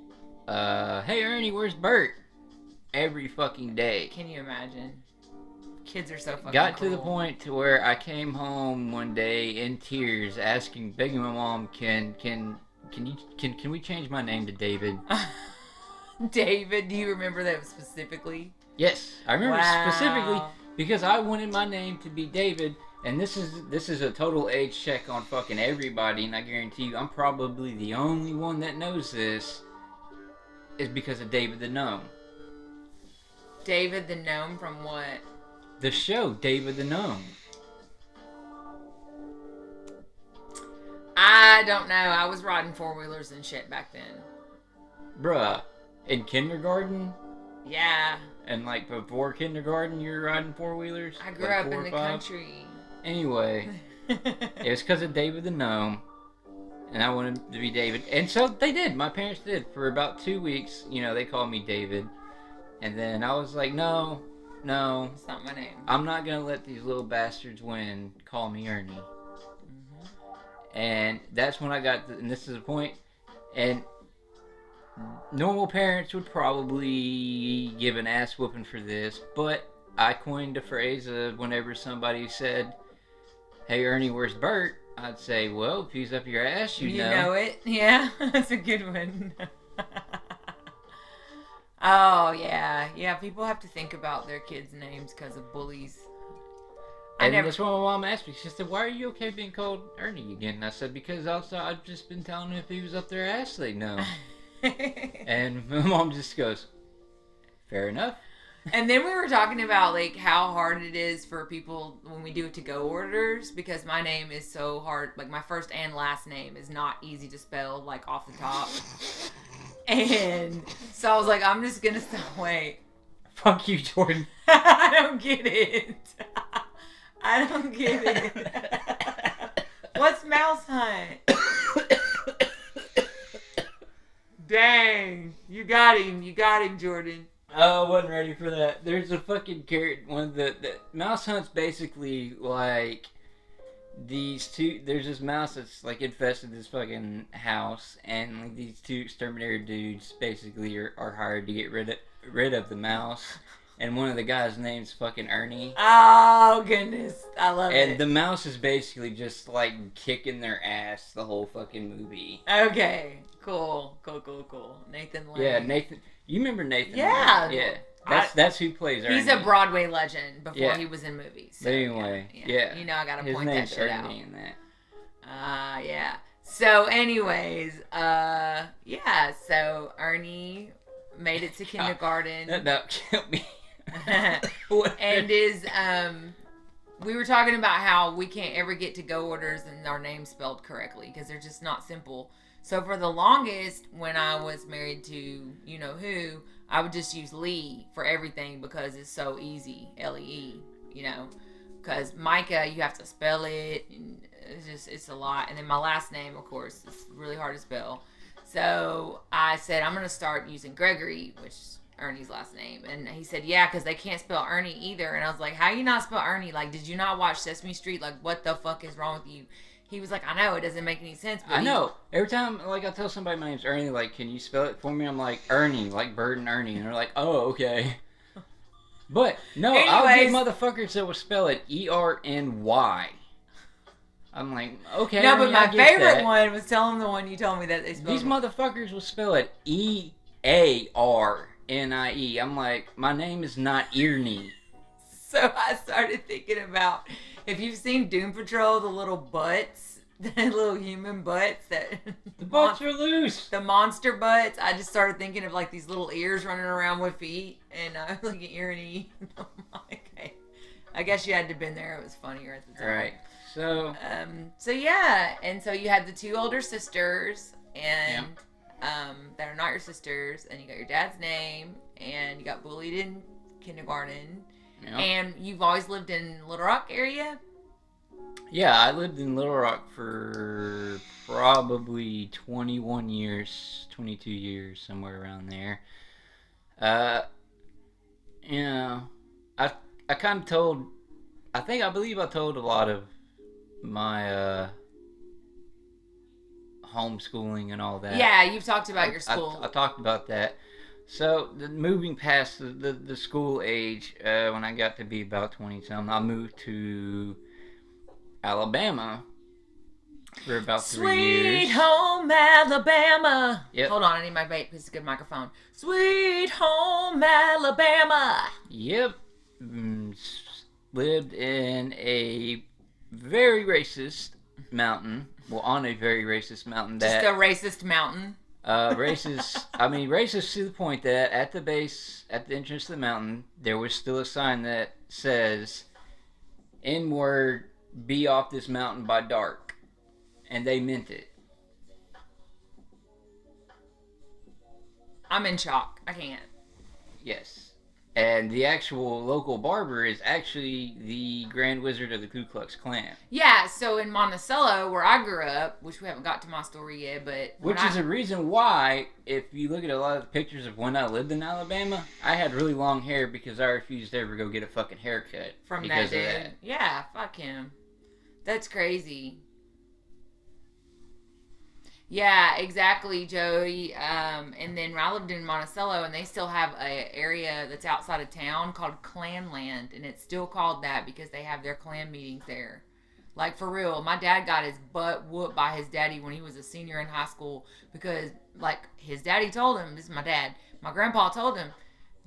[SPEAKER 1] hey Ernie, where's Bert? Every fucking day.
[SPEAKER 2] Can you imagine? Kids are so fucking
[SPEAKER 1] Got to the
[SPEAKER 2] cruel.
[SPEAKER 1] point to where I came home one day in tears, begging my mom, can we change my name to David?
[SPEAKER 2] David, do you remember that specifically?
[SPEAKER 1] Yes, I remember
[SPEAKER 2] Wow.
[SPEAKER 1] specifically because I wanted my name to be David, and this is a total age check on fucking everybody, and I guarantee you, I'm probably the only one that knows this. Is because of David the Gnome.
[SPEAKER 2] David the Gnome from what?
[SPEAKER 1] The show, David the Gnome.
[SPEAKER 2] I don't know. I was riding four-wheelers and shit back then.
[SPEAKER 1] Bruh, in kindergarten?
[SPEAKER 2] Yeah.
[SPEAKER 1] And like before kindergarten, you were riding four-wheelers?
[SPEAKER 2] I grew
[SPEAKER 1] Like
[SPEAKER 2] up
[SPEAKER 1] 4
[SPEAKER 2] in
[SPEAKER 1] or
[SPEAKER 2] the
[SPEAKER 1] 5?
[SPEAKER 2] country.
[SPEAKER 1] Anyway, it was because of David the Gnome. And I wanted to be David. And so they did. My parents did. For about 2 weeks, they called me David. And then I was like, no.
[SPEAKER 2] It's not my name.
[SPEAKER 1] I'm not going to let these little bastards win. Call me Ernie.
[SPEAKER 2] Mm-hmm.
[SPEAKER 1] And that's when I got, and this is the point. And Normal parents would probably give an ass whooping for this, but I coined a phrase of whenever somebody said, "Hey Ernie, where's Bert?" I'd say, "Well, if he's up your ass, you know."
[SPEAKER 2] You know it. Yeah, that's a good one. Oh, yeah. Yeah, people have to think about their kids' names because of bullies.
[SPEAKER 1] And that's what my mom asked me. She said, "Why are you okay being called Ernie again?" And I said, "Because also I've just been telling them if he was up their ass, they know." And my mom just goes, "Fair enough."
[SPEAKER 2] And then we were talking about like how hard it is for people when we do to-go orders because my name is so hard. Like my first and last name is not easy to spell like off the top. And so I was like, I'm just gonna wait.
[SPEAKER 1] Fuck you, Jordan.
[SPEAKER 2] I don't get it. I don't get it. What's Mouse Hunt? Dang, you got him, Jordan.
[SPEAKER 1] Oh, I wasn't ready for that. There's a fucking carrot. One of the Mouse Hunt's basically like these two. There's this mouse that's like infested this fucking house, and like these two exterminator dudes basically are hired to get rid of the mouse. And one of the guys' name's fucking Ernie.
[SPEAKER 2] Oh goodness, I love it.
[SPEAKER 1] And the mouse is basically just like kicking their ass the whole fucking movie.
[SPEAKER 2] Okay, cool. Nathan Lane.
[SPEAKER 1] Yeah, Nathan. You remember Nathan?
[SPEAKER 2] Yeah.
[SPEAKER 1] Lane? Yeah. That's who plays Ernie.
[SPEAKER 2] He's a Broadway legend before he was in movies. So,
[SPEAKER 1] but anyway, yeah.
[SPEAKER 2] You know I gotta
[SPEAKER 1] His
[SPEAKER 2] point that
[SPEAKER 1] name's
[SPEAKER 2] shit
[SPEAKER 1] Ernie
[SPEAKER 2] out.
[SPEAKER 1] in that.
[SPEAKER 2] Yeah. So anyways, yeah, so Ernie made it to kindergarten.
[SPEAKER 1] That about killed me.
[SPEAKER 2] And we were talking about how we can't ever get to-go orders and our names spelled correctly because they're just not simple. So for the longest, when I was married to you know who, I would just use Lee for everything because it's so easy, Lee, you know. Because Micah, you have to spell it, and it's a lot. And then my last name, of course, is really hard to spell. So I said I'm gonna start using Gregory, which is Ernie's last name. And he said, yeah, because they can't spell Ernie either. And I was like, how you not spell Ernie? Like, did you not watch Sesame Street? Like, what the fuck is wrong with you? He was like, I know, it doesn't make any sense. But
[SPEAKER 1] I know. Every time, like, I tell somebody my name's Ernie, like, can you spell it for me? I'm like, Ernie, like Bird and Ernie. And they're like, oh, okay. But, no,
[SPEAKER 2] Anyways,
[SPEAKER 1] I'll get motherfuckers that will spell it E-R-N-Y. I'm like, okay.
[SPEAKER 2] No, but my favorite
[SPEAKER 1] that.
[SPEAKER 2] one was telling the one you told me that they spelled.
[SPEAKER 1] These motherfuckers will spell it E-A-R-N-I-E. I'm like, my name is not Earney.
[SPEAKER 2] So I started thinking about, if you've seen Doom Patrol, the little butts, the little human butts that...
[SPEAKER 1] The butts are loose.
[SPEAKER 2] The monster butts. I just started thinking of like these little ears running around with feet, and I was like, Earney. I'm like, hey. I guess you had to have been there. It was funnier at the time.
[SPEAKER 1] Right. So
[SPEAKER 2] yeah, and so you had the two older sisters, and that are not your sisters, and you got your dad's name, and you got bullied in kindergarten, and you've always lived in Little Rock area?
[SPEAKER 1] Yeah, I lived in Little Rock for probably 21 years, 22 years, somewhere around there. You know, I kind of told, I believe I told a lot of my homeschooling and all that.
[SPEAKER 2] Yeah, you've talked about your school.
[SPEAKER 1] I talked about that. So, moving past the school age, when I got to be about 20-something, I moved to Alabama for about 3 years.
[SPEAKER 2] Sweet home Alabama.
[SPEAKER 1] Yep.
[SPEAKER 2] Hold on, I need my vape. It's a good microphone. Sweet home Alabama.
[SPEAKER 1] Yep. Lived in a very racist mountain. Well, on a very racist mountain.
[SPEAKER 2] Just a racist mountain.
[SPEAKER 1] Racist. I mean, racist to the point that at the base, at the entrance to the mountain, there was still a sign that says, N-word, be off this mountain by dark. And they meant it.
[SPEAKER 2] I'm in shock. I can't.
[SPEAKER 1] Yes. And the actual local barber is actually the Grand Wizard of the Ku Klux Klan.
[SPEAKER 2] Yeah, so in Monticello, where I grew up, which we haven't got to my story yet, but...
[SPEAKER 1] Which is a reason why, if you look at a lot of the pictures of when I lived in Alabama, I had really long hair because I refused to ever go get a fucking haircut.
[SPEAKER 2] From that dude. That. Yeah, fuck him. That's crazy. Yeah, exactly, Joey. And then I lived in Monticello, and they still have a area that's outside of town called Clan Land, and it's still called that because they have their clan meetings there. Like for real, my dad got his butt whooped by his daddy when he was a senior in high school because, like, his daddy told him, "This is my dad." My grandpa told him,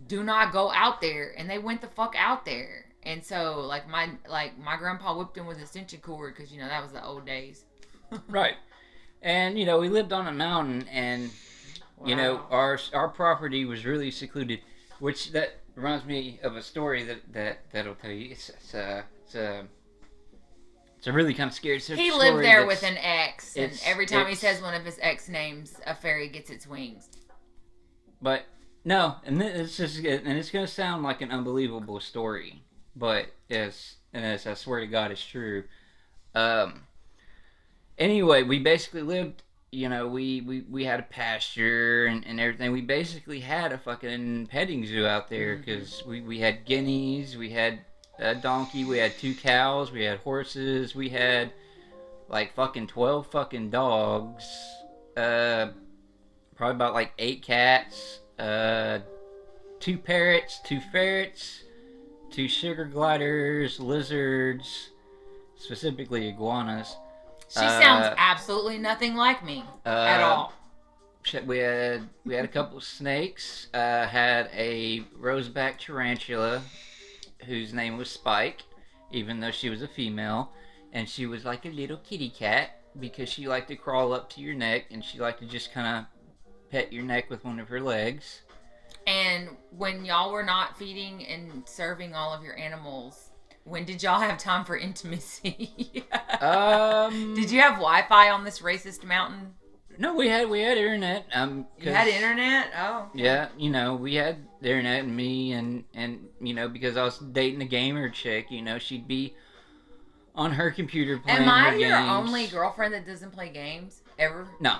[SPEAKER 2] "Do not go out there," and they went the fuck out there. And so, like my grandpa whipped him with a extension cord because that was the old days.
[SPEAKER 1] Right. And we lived on a mountain, and
[SPEAKER 2] Wow.
[SPEAKER 1] our property was really secluded, which that reminds me of a story that'll tell you. It's a really kind of scary story.
[SPEAKER 2] He lived there with an ex, and
[SPEAKER 1] it's
[SPEAKER 2] every time he
[SPEAKER 1] it's
[SPEAKER 2] says one of his ex names, a fairy gets its wings.
[SPEAKER 1] but no, and it's gonna sound like an unbelievable story, but as I swear to God, it's true. Um, anyway, we basically lived. We had a pasture and everything. We basically had a fucking petting zoo out there because we had guineas, we had a donkey, we had 2 cows, we had horses, we had like fucking 12 fucking dogs, probably about like 8 cats, 2 parrots, 2 ferrets, 2 sugar gliders, lizards, specifically iguanas.
[SPEAKER 2] She sounds absolutely nothing like me at all.
[SPEAKER 1] We had a couple of snakes. Had a roseback tarantula, whose name was Spike, even though she was a female, and she was like a little kitty cat because she liked to crawl up to your neck and she liked to just kind of pet your neck with one of her legs.
[SPEAKER 2] And when y'all were not feeding and serving all of your animals, when did y'all have time for intimacy? Did you have Wi-Fi on this racist mountain?
[SPEAKER 1] No, we had internet.
[SPEAKER 2] You had internet? Oh. Okay.
[SPEAKER 1] Yeah, we had internet, and me and because I was dating a gamer chick, she'd be on her computer playing
[SPEAKER 2] Am I
[SPEAKER 1] her
[SPEAKER 2] your
[SPEAKER 1] games.
[SPEAKER 2] only girlfriend that doesn't play games ever?
[SPEAKER 1] No.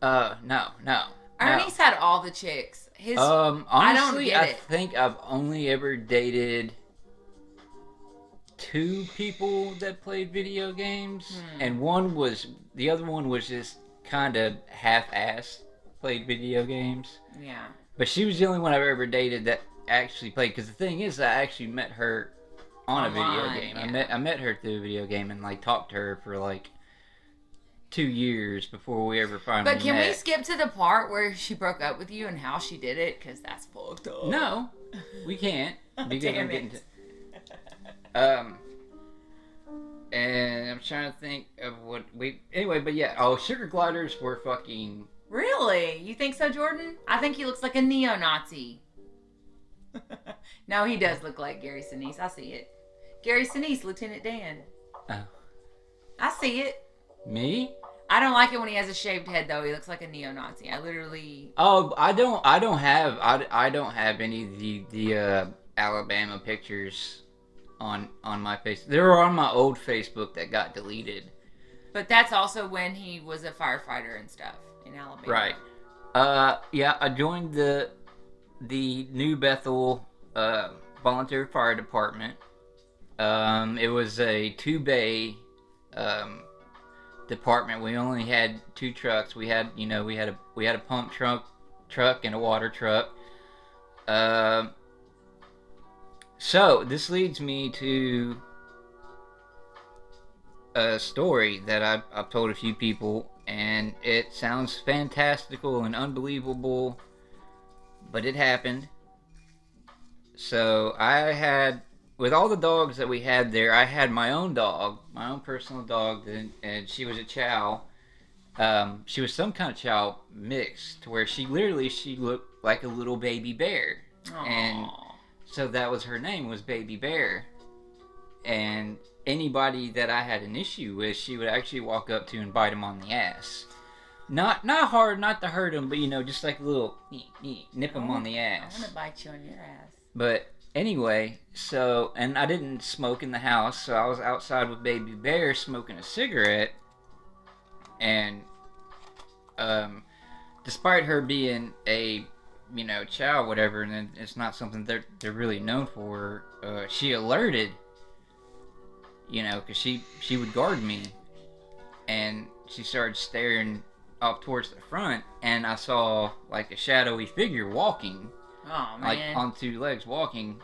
[SPEAKER 1] No.
[SPEAKER 2] Ernie's had all the chicks.
[SPEAKER 1] Honestly,
[SPEAKER 2] I don't get it.
[SPEAKER 1] think I've only ever dated 2 people that played video games, and the other one was just kind of half-assed played video games.
[SPEAKER 2] Yeah.
[SPEAKER 1] But she was the only one I've ever dated that actually played. Because the thing is, I actually met her on a video game.
[SPEAKER 2] Yeah.
[SPEAKER 1] I met her through a video game and like talked to her for like 2 years before we ever finally
[SPEAKER 2] But can
[SPEAKER 1] met.
[SPEAKER 2] we skip to the part where she broke up with you and how she did it? Because that's fucked up.
[SPEAKER 1] No, we can't. Because
[SPEAKER 2] Damn
[SPEAKER 1] I'm getting
[SPEAKER 2] it.
[SPEAKER 1] and I'm trying to think of what we. Anyway, but yeah. Oh, sugar gliders were fucking.
[SPEAKER 2] Really? You think so, Jordan? I think he looks like a neo-Nazi. No, he does look like Gary Sinise. I see it. Gary Sinise, Lieutenant Dan.
[SPEAKER 1] Oh.
[SPEAKER 2] I see it.
[SPEAKER 1] Me?
[SPEAKER 2] I don't like it when he has a shaved head, though. He looks like a neo-Nazi. I literally...
[SPEAKER 1] Oh, I don't have any of the Alabama pictures on my face. They were on my old Facebook that got deleted.
[SPEAKER 2] But that's also when he was a firefighter and stuff in Alabama.
[SPEAKER 1] Right. Yeah, I joined the New Bethel volunteer fire department. It was a 2-bay department. We only had 2 trucks. We had a pump truck and a water truck. So this leads me to a story that I've told a few people, and it sounds fantastical and unbelievable, but it happened. So with all the dogs that we had there, I had my own dog, my own personal dog, and she was a chow. She was some kind of chow mix, to where she looked like a little baby bear.
[SPEAKER 2] Aww.
[SPEAKER 1] And so that was her name, was Baby Bear. And anybody that I had an issue with, she would actually walk up to and bite him on the ass. Not hard, not to hurt him, but just like a little nip him on the ass.
[SPEAKER 2] I want to bite you on your ass.
[SPEAKER 1] But anyway, and I didn't smoke in the house, so I was outside with Baby Bear smoking a cigarette. And despite her being a chow, whatever, and it's not something they're really known for, she alerted, because she would guard me, and she started staring up towards the front, and I saw like a shadowy figure walking,
[SPEAKER 2] Oh
[SPEAKER 1] like
[SPEAKER 2] man.
[SPEAKER 1] on two legs walking.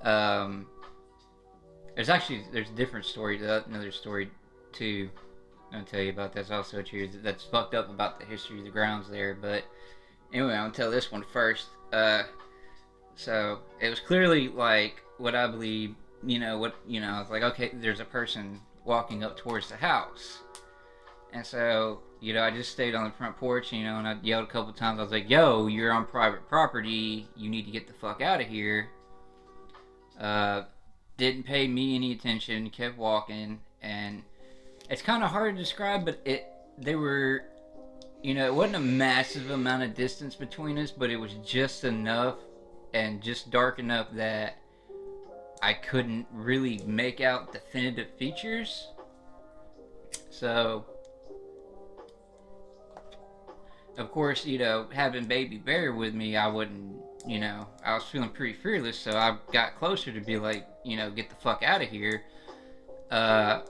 [SPEAKER 1] There's a different story, another story too. I'll tell you about that's also true. That's fucked up about the history of the grounds there. But anyway, I'll tell this one first. So it was clearly like what I believe. It's like, okay, there's a person walking up towards the house, and so I just stayed on the front porch, and I yelled a couple times. I was like, "Yo, you're on private property. You need to get the fuck out of here." Didn't pay me any attention. Kept walking, and it's kind of hard to describe, but they were, it wasn't a massive amount of distance between us, but it was just enough and just dark enough that I couldn't really make out definitive features. So, of course, having Baby Bear with me, I wouldn't, I was feeling pretty fearless, so I got closer to be like, get the fuck out of here. And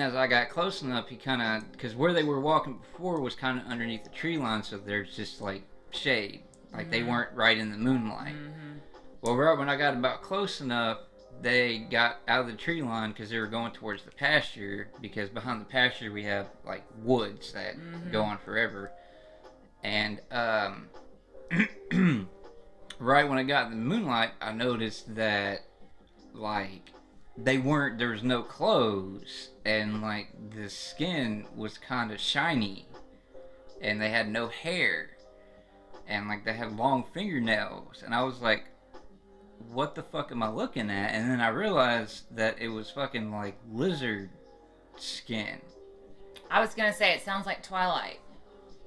[SPEAKER 1] as I got close enough, he kind of, because where they were walking before was kind of underneath the tree line, so there's just like shade. Like they weren't right in the moonlight. Well, right when I got about close enough, they got out of the tree line because they were going towards the pasture, because behind the pasture we have like woods that go on forever. And right when I got in the moonlight, I noticed that like there was no clothes, and like the skin was kind of shiny, and they had no hair, and like they had long fingernails, and I was like, what the fuck am I looking at? And then I realized that it was fucking like lizard skin.
[SPEAKER 2] I was gonna say it sounds like Twilight.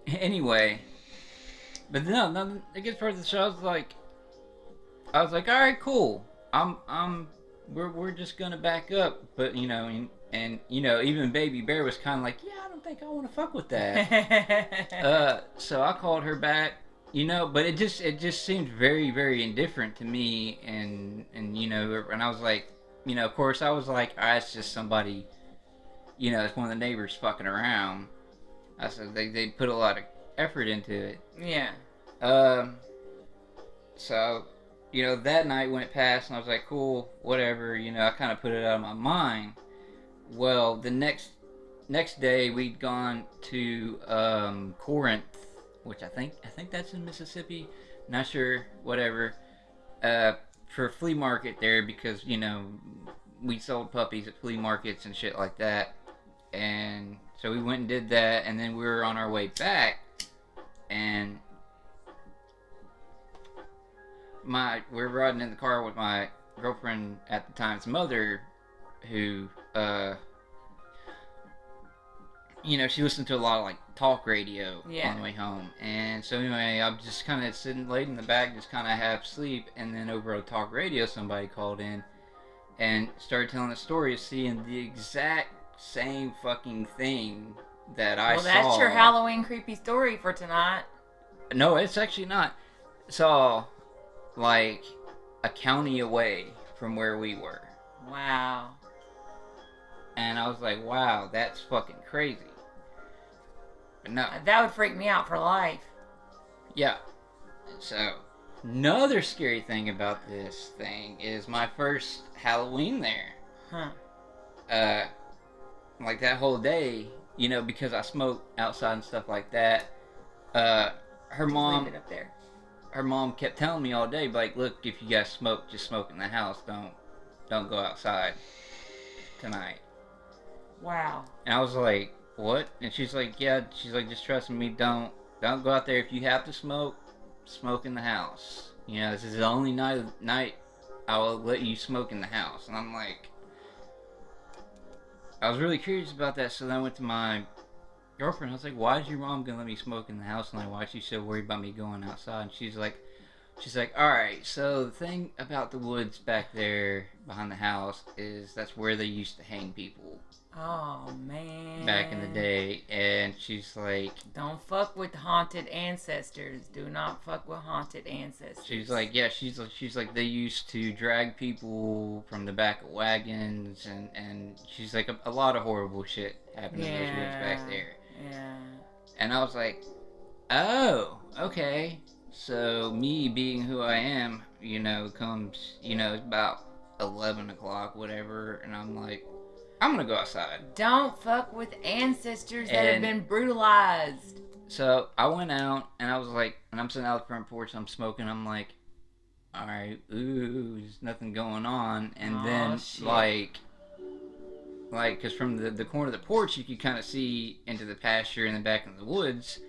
[SPEAKER 1] Anyway, but no, it gets further. So I was like, all right, cool. We're just gonna back up. But and even Baby Bear was kind of like, yeah, I don't think I want to fuck with that. So I called her back. But it just seemed very, very indifferent to me, and I was like, of course I was like, it's just somebody, it's one of the neighbors fucking around. I said they put a lot of effort into it.
[SPEAKER 2] Yeah.
[SPEAKER 1] So, that night went past, and I was like, cool, whatever, I kind of put it out of my mind. Well, the next day we'd gone to Corinth, which I think that's in Mississippi. Not sure, whatever. For a flea market there, because we sold puppies at flea markets and shit like that. And so we went and did that, and then we were on our way back, and we were riding in the car with my girlfriend at the time's mother, who she listened to a lot of like talk radio on the way home. And so anyway, I'm just kind of sitting laid in the back, just kind of half asleep, and then over a talk radio somebody called in and started telling a story of seeing the exact same fucking thing that I saw.
[SPEAKER 2] Well, that's your Halloween creepy story for tonight.
[SPEAKER 1] No, it's actually not. Saw like a county away from where we were.
[SPEAKER 2] Wow.
[SPEAKER 1] And I was like, wow, that's fucking crazy. But no.
[SPEAKER 2] That would freak me out for life.
[SPEAKER 1] Yeah. So, another scary thing about this thing is my first Halloween there.
[SPEAKER 2] Huh.
[SPEAKER 1] Like that whole day, because I smoke outside and stuff like that, her mom...
[SPEAKER 2] Leave it up there.
[SPEAKER 1] Her mom kept telling me all day, like, look, if you guys smoke, just smoke in the house. Don't go outside tonight.
[SPEAKER 2] Wow.
[SPEAKER 1] And I was like, what? And she's like, yeah. She's like, just trust me. Don't go out there. If you have to smoke in the house. This is the only night I will let you smoke in the house. And I'm like, I was really curious about that. So then I went to my girlfriend. I was like, why is your mom gonna let me smoke in the house? And like, why is she so worried about me going outside? And she's like, all right, so the thing about the woods back there behind the house is that's where they used to hang people.
[SPEAKER 2] Oh, man.
[SPEAKER 1] Back in the day. And she's like...
[SPEAKER 2] Don't fuck with haunted ancestors. Do not fuck with haunted ancestors.
[SPEAKER 1] She's like, yeah, she's like, they used to drag people from the back of wagons, and she's like, a lot of horrible shit happened in those woods back there.
[SPEAKER 2] Yeah.
[SPEAKER 1] And I was like, oh, okay. So me being who I am, comes, it's about 11 o'clock, whatever, and I'm like, I'm gonna go outside.
[SPEAKER 2] Don't fuck with ancestors that have
[SPEAKER 1] And
[SPEAKER 2] been brutalized.
[SPEAKER 1] so I went out, and I was like, and I'm sitting out the front porch, I'm smoking, I'm like, all right, ooh, there's nothing going on, and then
[SPEAKER 2] Shit.
[SPEAKER 1] like, because from the corner of the porch, you could kind of see into the pasture and the back of the woods.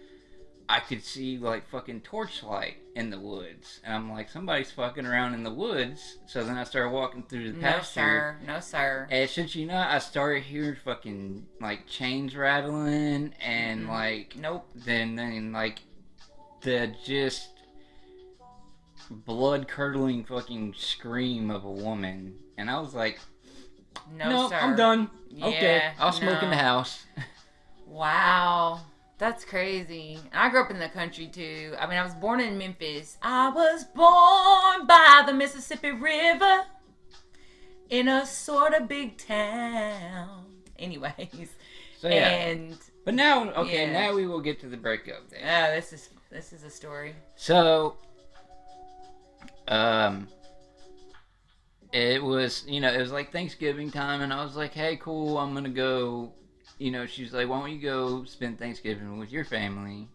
[SPEAKER 1] I could see like fucking torchlight in the woods, and I'm like, somebody's fucking around in the woods. So then I started walking through the pasture.
[SPEAKER 2] No sir.
[SPEAKER 1] And shit, I started hearing fucking like chains rattling, and like
[SPEAKER 2] nope.
[SPEAKER 1] Then like the just blood curdling fucking scream of a woman, and I was like, no,
[SPEAKER 2] sir.
[SPEAKER 1] I'm done.
[SPEAKER 2] Yeah,
[SPEAKER 1] okay, I'll smoke in the house.
[SPEAKER 2] Wow. That's crazy. I grew up in the country too. I mean, I was born in Memphis. I was born by the Mississippi River in a sort of big town. Anyways.
[SPEAKER 1] So yeah.
[SPEAKER 2] And
[SPEAKER 1] but now, now we will get to the breakup thing.
[SPEAKER 2] Oh, this is a story.
[SPEAKER 1] So, it was like Thanksgiving time, and I was like, hey, cool, I'm gonna go. She's like, why don't you go spend Thanksgiving with your family?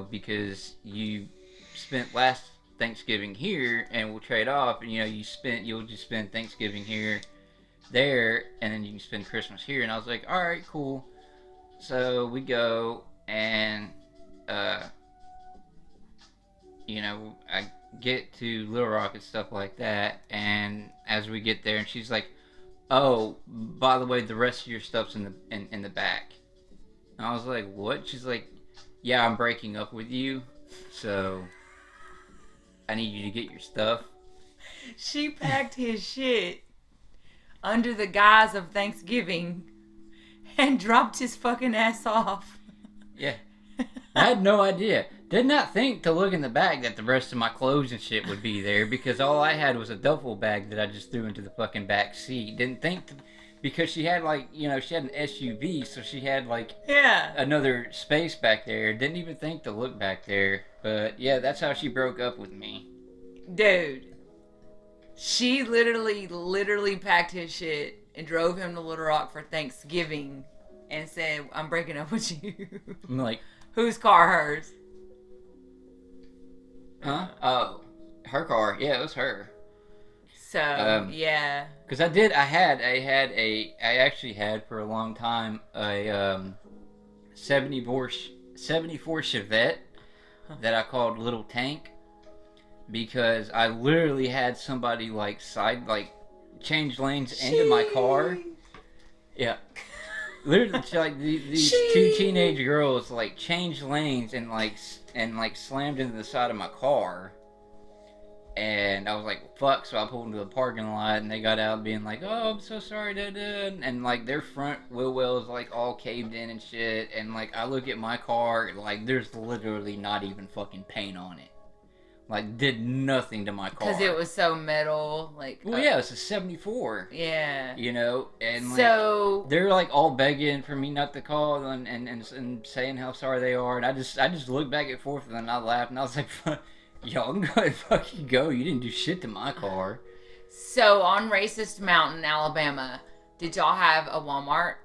[SPEAKER 1] Because you spent last Thanksgiving here, and we'll trade off. And you'll just spend Thanksgiving there, and then you can spend Christmas here. And I was like, all right, cool. So we go, and I get to Little Rock and stuff like that. And as we get there, and she's like, oh, by the way, the rest of your stuff's in the back. And I was like, what? She's like, yeah, I'm breaking up with you, so I need you to get your stuff.
[SPEAKER 2] She packed his shit under the guise of Thanksgiving and dropped his fucking ass off.
[SPEAKER 1] Yeah. I had no idea. Did not think to look in the bag that the rest of my clothes and shit would be there, because all I had was a duffel bag that I just threw into the fucking back seat. Didn't think because she had she had an SUV, so she had another space back there. Didn't even think to look back there. But yeah, that's how she broke up with me.
[SPEAKER 2] Dude. She literally packed his shit and drove him to Little Rock for Thanksgiving and said, I'm breaking up with you.
[SPEAKER 1] I'm like,
[SPEAKER 2] whose car? Hers?
[SPEAKER 1] Huh? Oh, her car. Yeah, it was her.
[SPEAKER 2] So, yeah.
[SPEAKER 1] Because I actually had for a long time a 74 Chevette that I called Little Tank, because I literally had somebody change lanes into my car. Yeah. Literally, these two teenage girls changed lanes and slammed into the side of my car, and I was like, "Fuck!" So I pulled into the parking lot, and they got out, being like, "Oh, I'm so sorry, da-da," and their front wheel wells all caved in and shit, and I look at my car, there's literally not even fucking paint on it. Did nothing to my car.
[SPEAKER 2] Because it was so metal.
[SPEAKER 1] Well, yeah, it's a 74.
[SPEAKER 2] Yeah.
[SPEAKER 1] And
[SPEAKER 2] so
[SPEAKER 1] they're all begging for me not to call and saying how sorry they are. And I just looked back and forth, and then I laughed, and I was like, y'all can go ahead and fucking go. You didn't do shit to my car.
[SPEAKER 2] So on Racist Mountain, Alabama, did y'all have a Walmart?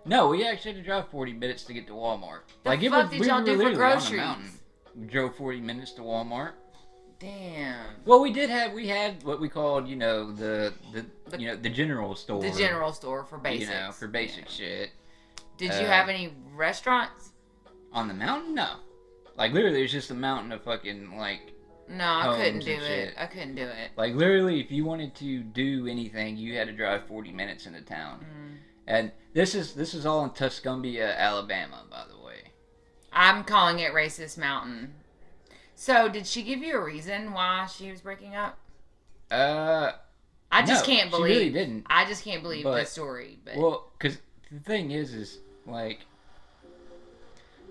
[SPEAKER 1] No, we actually had to drive 40 minutes to get to Walmart.
[SPEAKER 2] What the fuck did y'all do for groceries?
[SPEAKER 1] We drove 40 minutes to Walmart.
[SPEAKER 2] Damn.
[SPEAKER 1] Well, we had what we called, the general store.
[SPEAKER 2] The general store for basics.
[SPEAKER 1] For basic shit.
[SPEAKER 2] Did you have any restaurants?
[SPEAKER 1] On the mountain? No. Literally, there's just a mountain of fucking,
[SPEAKER 2] No, I couldn't do it. I couldn't do it.
[SPEAKER 1] Literally, if you wanted to do anything, you had to drive 40 minutes into town. Mm. And this is all in Tuscumbia, Alabama, by the way.
[SPEAKER 2] I'm calling it Racist Mountain. So, did she give you a reason why she was breaking up?
[SPEAKER 1] I just
[SPEAKER 2] can't believe.
[SPEAKER 1] She really didn't.
[SPEAKER 2] I just can't believe the story. But.
[SPEAKER 1] Well, because the thing is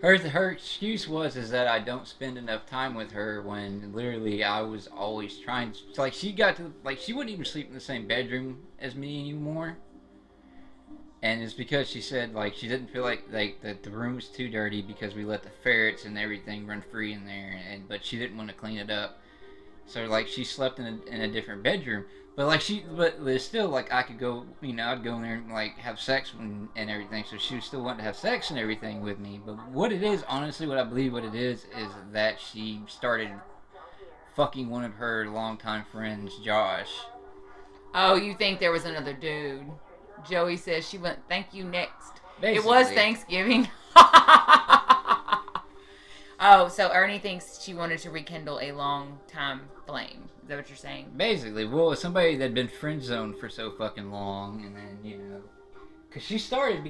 [SPEAKER 1] her excuse was that I don't spend enough time with her, when literally I was always trying. She got to she wouldn't even sleep in the same bedroom as me anymore. And it's because she said like she didn't feel like that the room was too dirty because we let the ferrets and everything run free in there, and but she didn't want to clean it up. So like she slept in a different bedroom, but like but it's still like I could go, I'd go in there and like have sex and everything. So she still wanted to have sex and everything with me. But what it is, honestly, what I believe what it is that she started fucking one of her longtime friends, Josh.
[SPEAKER 2] Oh, you think there was another dude? Joey says she went. Thank you. Next.
[SPEAKER 1] Basically.
[SPEAKER 2] It was Thanksgiving. Oh, so Ernie thinks she wanted to rekindle a long time flame. Is that what you're saying?
[SPEAKER 1] Basically, well, somebody that'd been friend zoned for so fucking long, and then because she started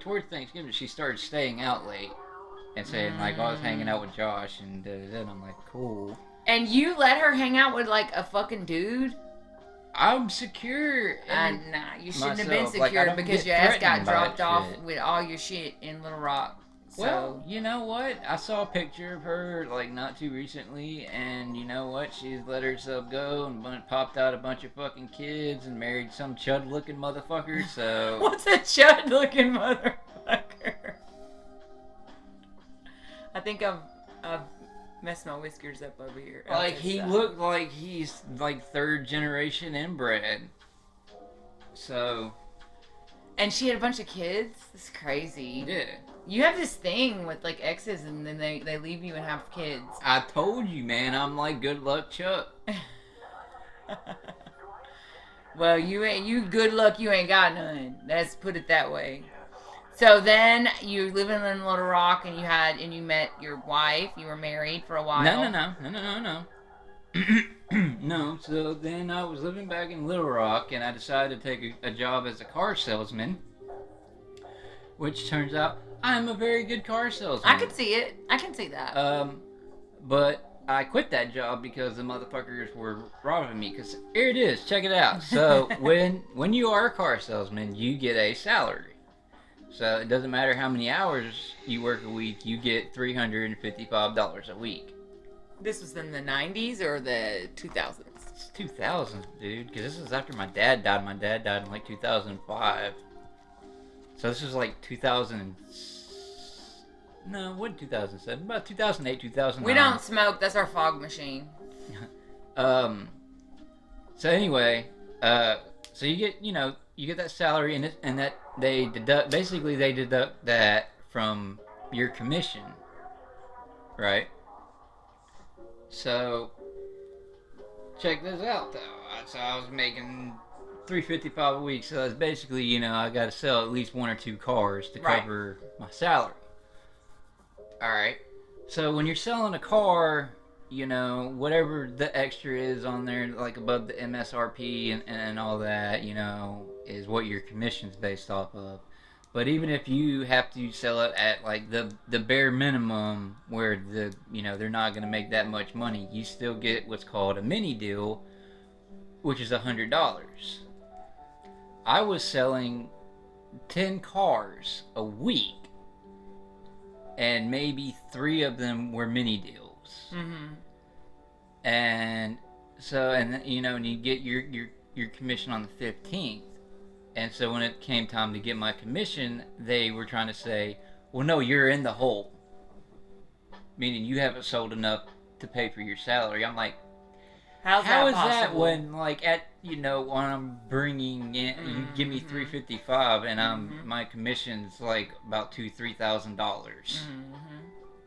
[SPEAKER 1] towards Thanksgiving she started staying out late and saying like, I was hanging out with Josh and then I'm like, cool.
[SPEAKER 2] And you let her hang out with like a fucking dude?
[SPEAKER 1] I'm secure.
[SPEAKER 2] Nah, you shouldn't have been secure because your ass got dropped off with all your shit in Little Rock. So.
[SPEAKER 1] Well, you know what? I saw a picture of her like not too recently, and you know what? She's let herself go and popped out a bunch of fucking kids and married some chud-looking motherfucker. So
[SPEAKER 2] what's a chud-looking motherfucker? I think I've messed my whiskers up over here.
[SPEAKER 1] Like he looked like he's like third generation inbred. So.
[SPEAKER 2] And she had a bunch of kids. That's crazy.
[SPEAKER 1] Yeah.
[SPEAKER 2] You have this thing with like exes, and then they leave you and have kids.
[SPEAKER 1] I told you, man. I'm like good luck Chuck.
[SPEAKER 2] Well, you good luck. You ain't got none. Let's put it that way. So then you live in Little Rock, and you met your wife. You were married for a while.
[SPEAKER 1] No. No. So then I was living back in Little Rock, and I decided to take a job as a car salesman, which turns out I'm a very good car salesman.
[SPEAKER 2] I can see it. I can see that.
[SPEAKER 1] But I quit that job because the motherfuckers were robbing me. Because here it is. Check it out. So when you are a car salesman, you get a salary. So it doesn't matter how many hours you work a week, you get $355 a week.
[SPEAKER 2] This was in the 90s or the 2000s?
[SPEAKER 1] It's 2000s, dude. Because this is after my dad died. My dad died in like 2005. So this was like 2000. No, what 2007? About 2008, 2009.
[SPEAKER 2] We don't smoke. That's our fog machine.
[SPEAKER 1] So anyway, so you get that salary and that they deduct that from your commission, right? So check this out though. So I was making $355 a week, so that's basically, I got to sell at least one or two cars to cover my salary. All right. So when you're selling a car, whatever the extra is on there, like above the MSRP and all that, is what your commission's based off of. But even if you have to sell it at like the bare minimum, where they're not going to make that much money, you still get what's called a mini deal, which is $100. I was selling 10 cars a week, and maybe 3 of them were mini deals.
[SPEAKER 2] Mm-hmm.
[SPEAKER 1] And so, and you get your commission on the 15th. And so when it came time to get my commission, they were trying to say, well, no, you're in the hole. Meaning you haven't sold enough to pay for your salary. I'm like, how is that when, like, when I'm bringing in, you give me $355 and my commission's like about $2,000-$3,000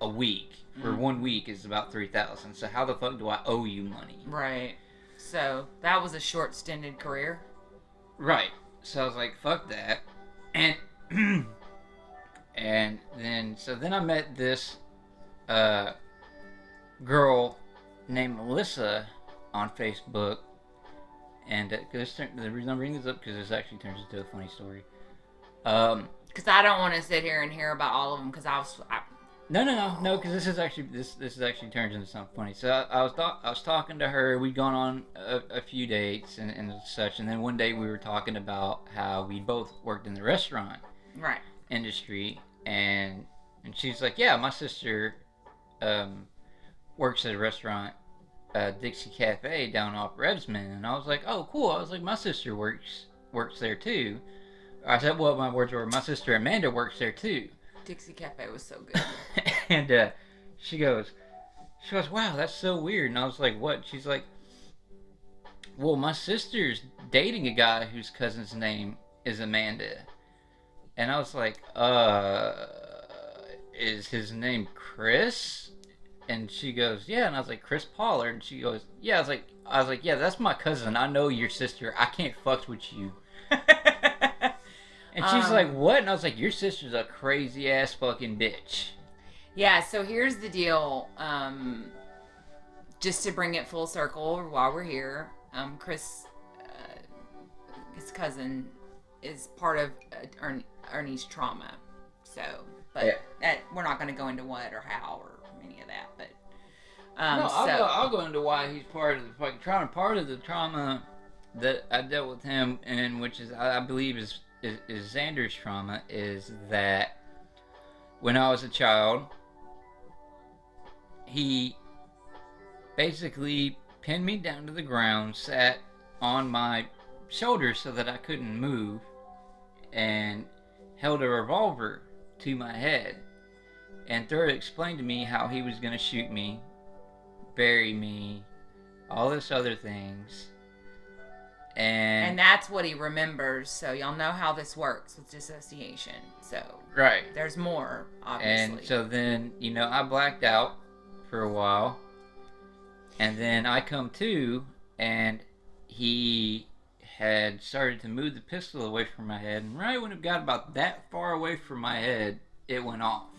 [SPEAKER 1] a week. For 1 week is about $3,000. So how the fuck do I owe you money?
[SPEAKER 2] Right. So that was a short-stinted career.
[SPEAKER 1] Right. So I was like, fuck that. And and then I met this girl named Melissa on Facebook, and the reason I'm bringing this up because this actually turns into a funny story.
[SPEAKER 2] Because I don't want to sit here and hear about all of them. Because
[SPEAKER 1] No. Because this is actually turns into something funny. So I was talking to her. We'd gone on a few dates and such, and then one day we were talking about how we both worked in the restaurant industry, and she's like, yeah, my sister works at a restaurant, Dixie Cafe down off Rebsman, and I was like, oh cool. I was like, my sister works there too, I said, well, my words were, my sister Amanda works there too.
[SPEAKER 2] Dixie Cafe was so good.
[SPEAKER 1] And she goes, wow, that's so weird. And I was like, what? She's like, well, my sister's dating a guy whose cousin's name is Amanda. And I was like, is his name Chris? And she goes, yeah. And I was like, Chris Pollard. And she goes, yeah. I was like, yeah, that's my cousin. I know your sister. I can't fuck with you. And she's like, what? And I was like, your sister's a crazy ass fucking bitch.
[SPEAKER 2] Yeah, so here's the deal. Just to bring it full circle while we're here, Chris, his cousin, is part of Ernie's trauma. So, but we're not going to go into what or how or any of that. But
[SPEAKER 1] no, I'll go into why he's part of the fucking trauma. Part of the trauma that I dealt with him, and which is I believe is Xander's trauma, is that when I was a child, he basically pinned me down to the ground, sat on my shoulders so that I couldn't move, and held a revolver to my head, and thoroughly explained to me how he was going to shoot me, bury me, all this other things. And
[SPEAKER 2] that's what he remembers. So y'all know how this works with dissociation. So
[SPEAKER 1] right,
[SPEAKER 2] there's more, obviously.
[SPEAKER 1] And so then, I blacked out for a while, and then I come to, and he had started to move the pistol away from my head, and right when it got about that far away from my head, it went off.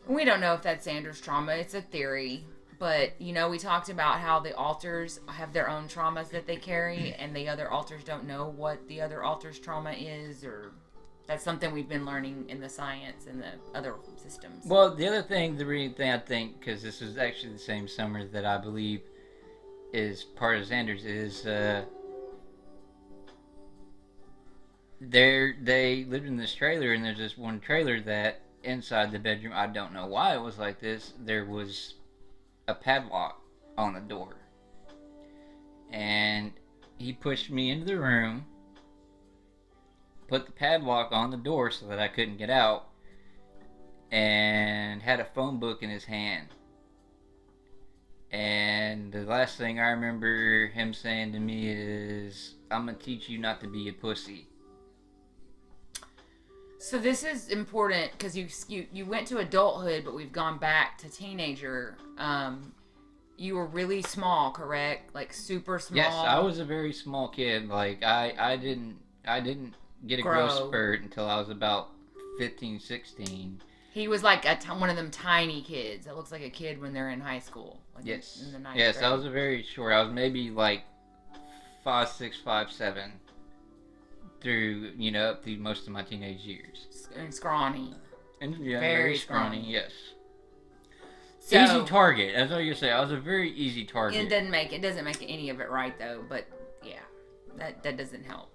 [SPEAKER 2] We don't know if that's Xander's trauma. It's a theory. But, we talked about how the alters have their own traumas that they carry, and the other alters don't know what the other alter's trauma is, or that's something we've been learning in the science and the other systems.
[SPEAKER 1] Well, the real thing I think, because this is actually the same summer that I believe is part of Xander's, is they lived in this trailer, and there's this one trailer that inside the bedroom, I don't know why it was like this, there was a padlock on the door, and he pushed me into the room, put the padlock on the door so that I couldn't get out, and had a phone book in his hand. And the last thing I remember him saying to me is, I'm gonna teach you not to be a pussy.
[SPEAKER 2] So this is important because you went to adulthood, but we've gone back to teenager. You were really small, correct? Like super small.
[SPEAKER 1] Yes, I was a very small kid. Like I didn't get a growth spurt until I was about 15, 16.
[SPEAKER 2] He was like one of them tiny kids. That looks like a kid when they're in high school. Like
[SPEAKER 1] yes.
[SPEAKER 2] In the ninth
[SPEAKER 1] yes,
[SPEAKER 2] grade.
[SPEAKER 1] I was a very short. I was maybe like 5'6", 5'7", through up through most of my teenage years.
[SPEAKER 2] And scrawny.
[SPEAKER 1] And yeah, very scrawny. Yes.
[SPEAKER 2] So,
[SPEAKER 1] easy target. That's all you say. I was a very easy target.
[SPEAKER 2] It doesn't make any of it right though. But yeah, that doesn't help.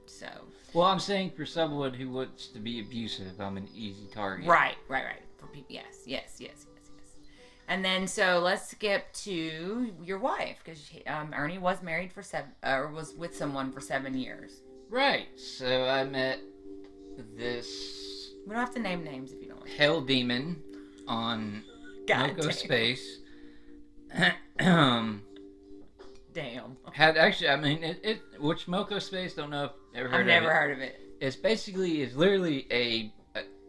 [SPEAKER 2] So.
[SPEAKER 1] Well, I'm saying for someone who wants to be abusive, I'm an easy target.
[SPEAKER 2] Right. For people, yes. And then so let's skip to your wife, because Ernie was married was with someone for 7 years.
[SPEAKER 1] Right. So I met this.
[SPEAKER 2] We don't have to name names if you don't want.
[SPEAKER 1] Hell demon on Moco Space.
[SPEAKER 2] Damn.
[SPEAKER 1] Had actually, I mean, it which Moco Space? Don't know if ever heard of it.
[SPEAKER 2] I've never heard of it.
[SPEAKER 1] It's literally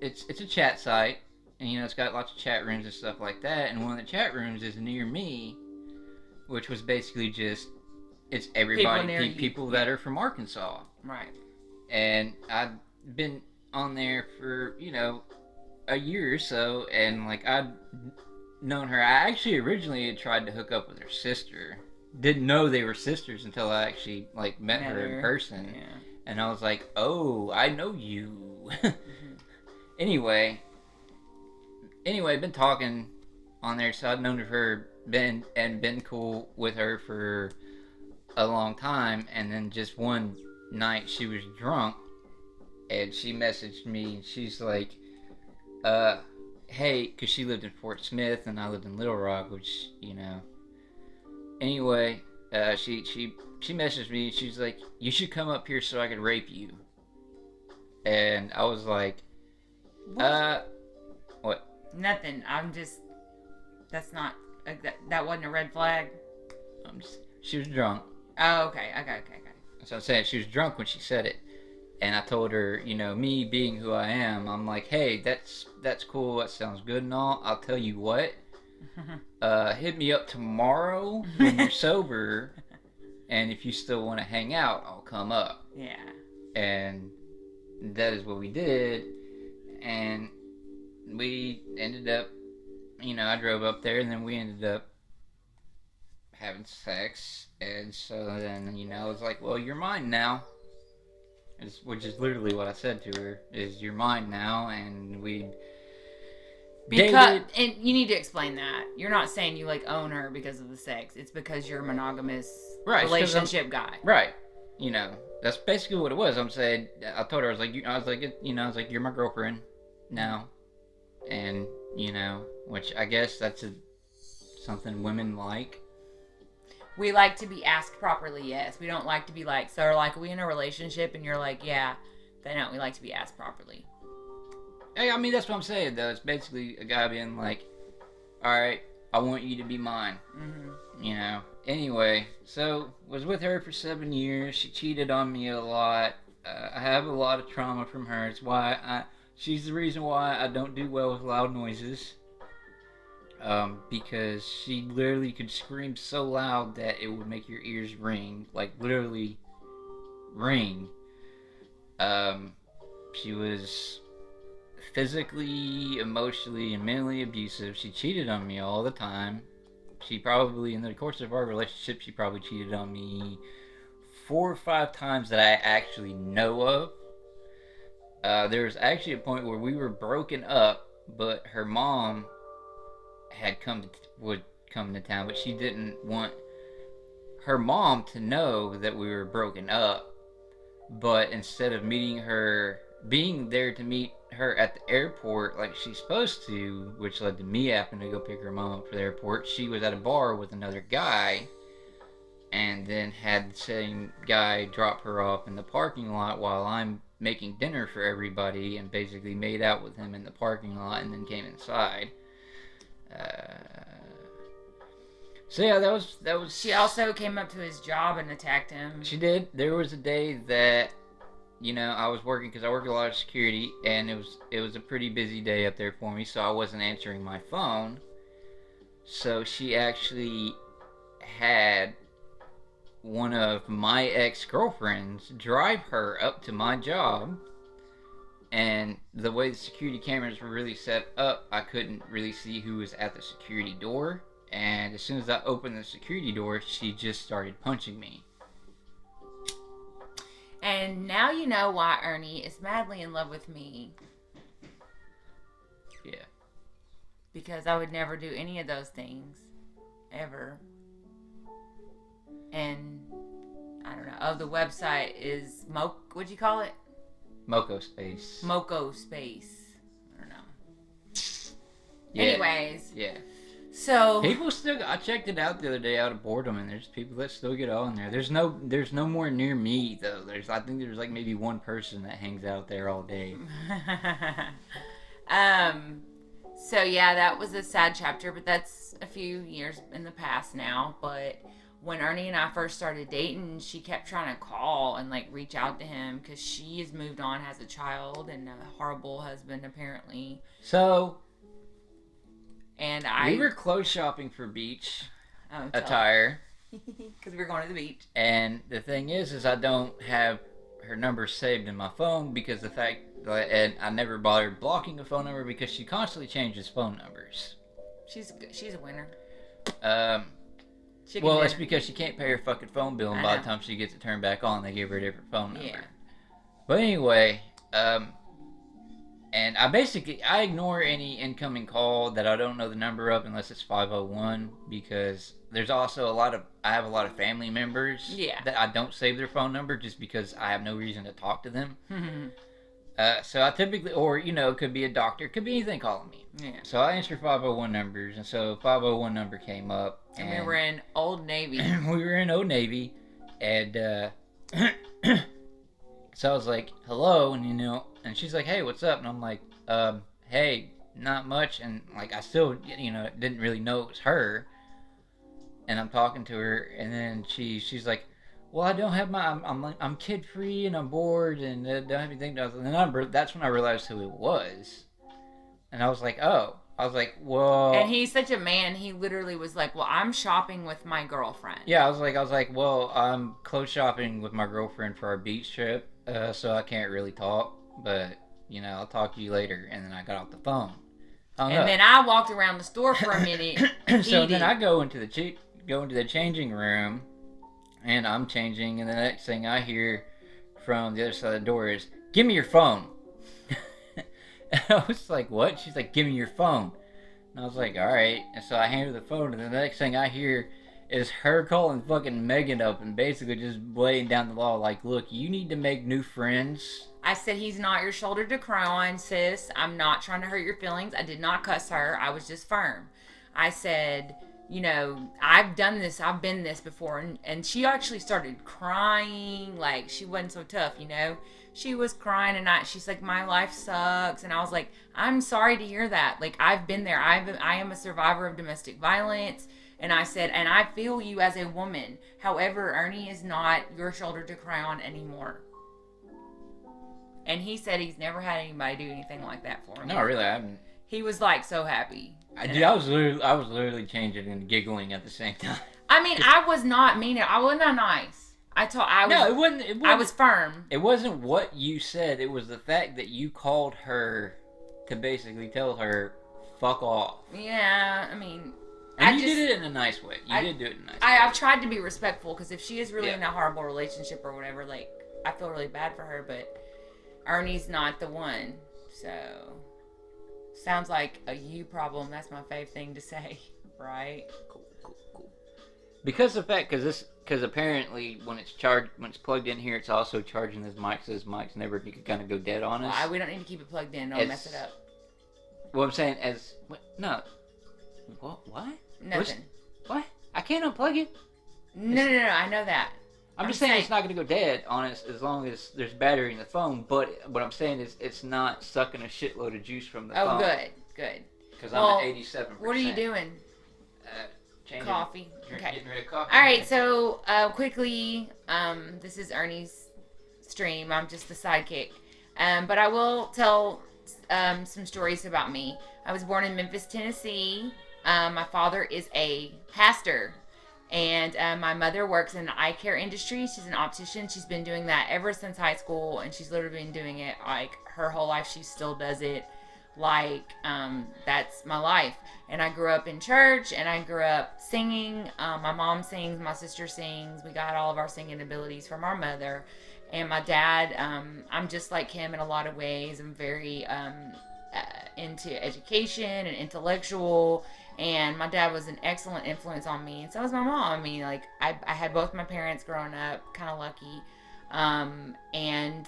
[SPEAKER 1] it's a chat site, and it's got lots of chat rooms and stuff like that. And one of the chat rooms is near me, which was basically just it's everybody, people that are from Arkansas.
[SPEAKER 2] Right.
[SPEAKER 1] And I'd been on there for a year or so, and like I'd known her. I actually originally had tried to hook up with her sister. Didn't know they were sisters until I actually met her in person.
[SPEAKER 2] Yeah.
[SPEAKER 1] And I was like, oh, I know you. Mm-hmm. Anyway, been talking on there, so I'd known her, been cool with her for a long time, and then just one night she was drunk, and she messaged me, and she's like, hey, because she lived in Fort Smith, and I lived in Little Rock, which, Anyway, she messaged me. She's like, "You should come up here so I could rape you." And I was like, what?
[SPEAKER 2] Nothing. I'm just. That's not. That wasn't a red flag.
[SPEAKER 1] She was drunk.
[SPEAKER 2] Oh, okay.
[SPEAKER 1] So I'm saying she was drunk when she said it. And I told her, me being who I am, I'm like, hey, that's cool. That sounds good and all. I'll tell you what. Hit me up tomorrow when you're sober. And if you still want to hang out, I'll come up.
[SPEAKER 2] Yeah.
[SPEAKER 1] And that is what we did. And we ended up, I drove up there and then we ended up having sex. And so then, I was like, well, you're mine now. Which is literally what I said to her, is you're mine now, and we dated.
[SPEAKER 2] And you need to explain that. You're not saying you own her because of the sex. It's because you're a monogamous relationship guy.
[SPEAKER 1] Right. That's basically what it was. I'm saying, I told her, I was like, you're my girlfriend now. And, which I guess that's something women like.
[SPEAKER 2] We like to be asked properly, yes. We don't like to be like, so are we in a relationship? And you're like, yeah. Then no, we like to be asked properly.
[SPEAKER 1] Hey, I mean, that's what I'm saying, though. It's basically a guy being like, all right, I want you to be mine. Mm-hmm. Anyway, so was with her for 7 years. She cheated on me a lot. I have a lot of trauma from her. It's why she's the reason why I don't do well with loud noises. Because she literally could scream so loud that it would make your ears ring. Literally ring. She was physically, emotionally, and mentally abusive. She cheated on me all the time. She probably, in the course of our relationship, she probably cheated on me 4 or 5 times that I actually know of. There was actually a point where we were broken up, but her mom would come to town, but she didn't want her mom to know that we were broken up. But instead of being there to meet her at the airport like she's supposed to, which led to me having to go pick her mom up for the airport, she was at a bar with another guy, and then had the same guy drop her off in the parking lot while I'm making dinner for everybody, and basically made out with him in the parking lot, and then came inside. So yeah, that was.
[SPEAKER 2] She also came up to his job and attacked him.
[SPEAKER 1] She did. There was a day that, I was working because I work a lot of security, and it was a pretty busy day up there for me, so I wasn't answering my phone. So she actually had one of my ex-girlfriends drive her up to my job. And the way the security cameras were really set up, I couldn't really see who was at the security door. And as soon as I opened the security door, she just started punching me.
[SPEAKER 2] And now you know why Ernie is madly in love with me.
[SPEAKER 1] Yeah.
[SPEAKER 2] Because I would never do any of those things. Ever. And, I don't know. Oh, the website is what'd you call it?
[SPEAKER 1] Moco Space.
[SPEAKER 2] Moco Space. I don't know.
[SPEAKER 1] Yeah.
[SPEAKER 2] Anyways.
[SPEAKER 1] Yeah.
[SPEAKER 2] So
[SPEAKER 1] people still. I checked it out the other day out of boredom, and there's people that still get on there. There's no more near me though. I think there's maybe one person that hangs out there all day.
[SPEAKER 2] So yeah, that was a sad chapter, but that's a few years in the past now. But when Ernie and I first started dating, she kept trying to call and reach out to him because she has moved on, has a child, and a horrible husband apparently.
[SPEAKER 1] So,
[SPEAKER 2] and
[SPEAKER 1] we were clothes shopping for beach attire
[SPEAKER 2] because we were going to the beach.
[SPEAKER 1] And the thing is I don't have her number saved in my phone because and I never bothered blocking a phone number because she constantly changes phone numbers.
[SPEAKER 2] She's a winner.
[SPEAKER 1] It's because she can't pay her fucking phone bill, and by the time she gets it turned back on, they give her a different phone number. Yeah. But anyway, and I ignore any incoming call that I don't know the number of unless it's 501, because there's also I have a lot of family members that I don't save their phone number just because I have no reason to talk to them. So I typically, or it could be a doctor, it could be anything calling me.
[SPEAKER 2] Yeah.
[SPEAKER 1] So I answer 501 numbers, and so 501 number came up,
[SPEAKER 2] And we were in Old Navy.
[SPEAKER 1] we were in Old Navy, and so I was like, "Hello," and she's like, "Hey, what's up?" And I'm like, "Hey, not much," and like I still, didn't really know it was her, and I'm talking to her, and then she's like, well, I don't have I'm kid free and I'm bored and don't have anything to the number. That's when I realized who it was, and I was like, oh, I was like, well,
[SPEAKER 2] and he's such a man. He literally was like, well, I'm shopping with my girlfriend.
[SPEAKER 1] Yeah, I was like, well, I'm clothes shopping with my girlfriend for our beach trip, so I can't really talk, but I'll talk to you later. And then I got off the phone,
[SPEAKER 2] and then I walked around the store for a minute.
[SPEAKER 1] So then I go into the changing room. And I'm changing, and the next thing I hear from the other side of the door is, give me your phone. And I was like, what? She's like, give me your phone. And I was like, all right. And so I hand her the phone, and the next thing I hear is her calling fucking Megan up and basically just laying down the law like, look, you need to make new friends.
[SPEAKER 2] I said, he's not your shoulder to cry on, sis. I'm not trying to hurt your feelings. I did not cuss her. I was just firm. I said, I've done this, I've been this before. And she actually started crying, like she wasn't so tough, She was crying and she's like, my life sucks. And I was like, I'm sorry to hear that. Like, I've been there. I am a survivor of domestic violence. And I said, and I feel you as a woman. However, Ernie is not your shoulder to cry on anymore. And he said he's never had anybody do anything like that for him.
[SPEAKER 1] No, really, I haven't.
[SPEAKER 2] He was like so happy.
[SPEAKER 1] I was literally changing and giggling at the same time.
[SPEAKER 2] I mean, I was not mean. I was not nice.
[SPEAKER 1] No, it wasn't.
[SPEAKER 2] I was firm.
[SPEAKER 1] It wasn't what you said. It was the fact that you called her to basically tell her, fuck off.
[SPEAKER 2] Yeah, I mean.
[SPEAKER 1] And you did it in a nice way. You did do it in a nice way.
[SPEAKER 2] I've tried to be respectful, because if she is really in a horrible relationship or whatever, like, I feel really bad for her, but Ernie's not the one, so. Sounds like a you problem. That's my fave thing to say, right?
[SPEAKER 1] Cool. Because apparently when it's plugged in here, it's also charging this mic, so this mic's never kind of go dead on us.
[SPEAKER 2] We don't need to keep it plugged in. Don't mess it up.
[SPEAKER 1] Well, I'm saying no. What?
[SPEAKER 2] Nothing.
[SPEAKER 1] What? I can't unplug it.
[SPEAKER 2] No. I know that.
[SPEAKER 1] I'm just saying it's not going to go dead on us as long as there's battery in the phone. But what I'm saying is it's not sucking a shitload of juice from the phone.
[SPEAKER 2] Oh, good.
[SPEAKER 1] Because I'm at 87%.
[SPEAKER 2] What are you doing?
[SPEAKER 1] Coffee.
[SPEAKER 2] Okay.
[SPEAKER 1] Getting rid of coffee.
[SPEAKER 2] All right. So quickly, this is Ernie's stream. I'm just the sidekick. But I will tell some stories about me. I was born in Memphis, Tennessee. My father is a pastor. And my mother works in the eye care industry. She's an optician. She's been doing that ever since high school, and she's literally been doing it like her whole life. She still does it. Like, that's my life. And I grew up in church, and I grew up singing. My mom sings, my sister sings. We got all of our singing abilities from our mother. And my dad, I'm just like him in a lot of ways. I'm very into education and intellectual. And my dad was an excellent influence on me, and so was my mom. I mean, like, I had both my parents growing up, kind of lucky. And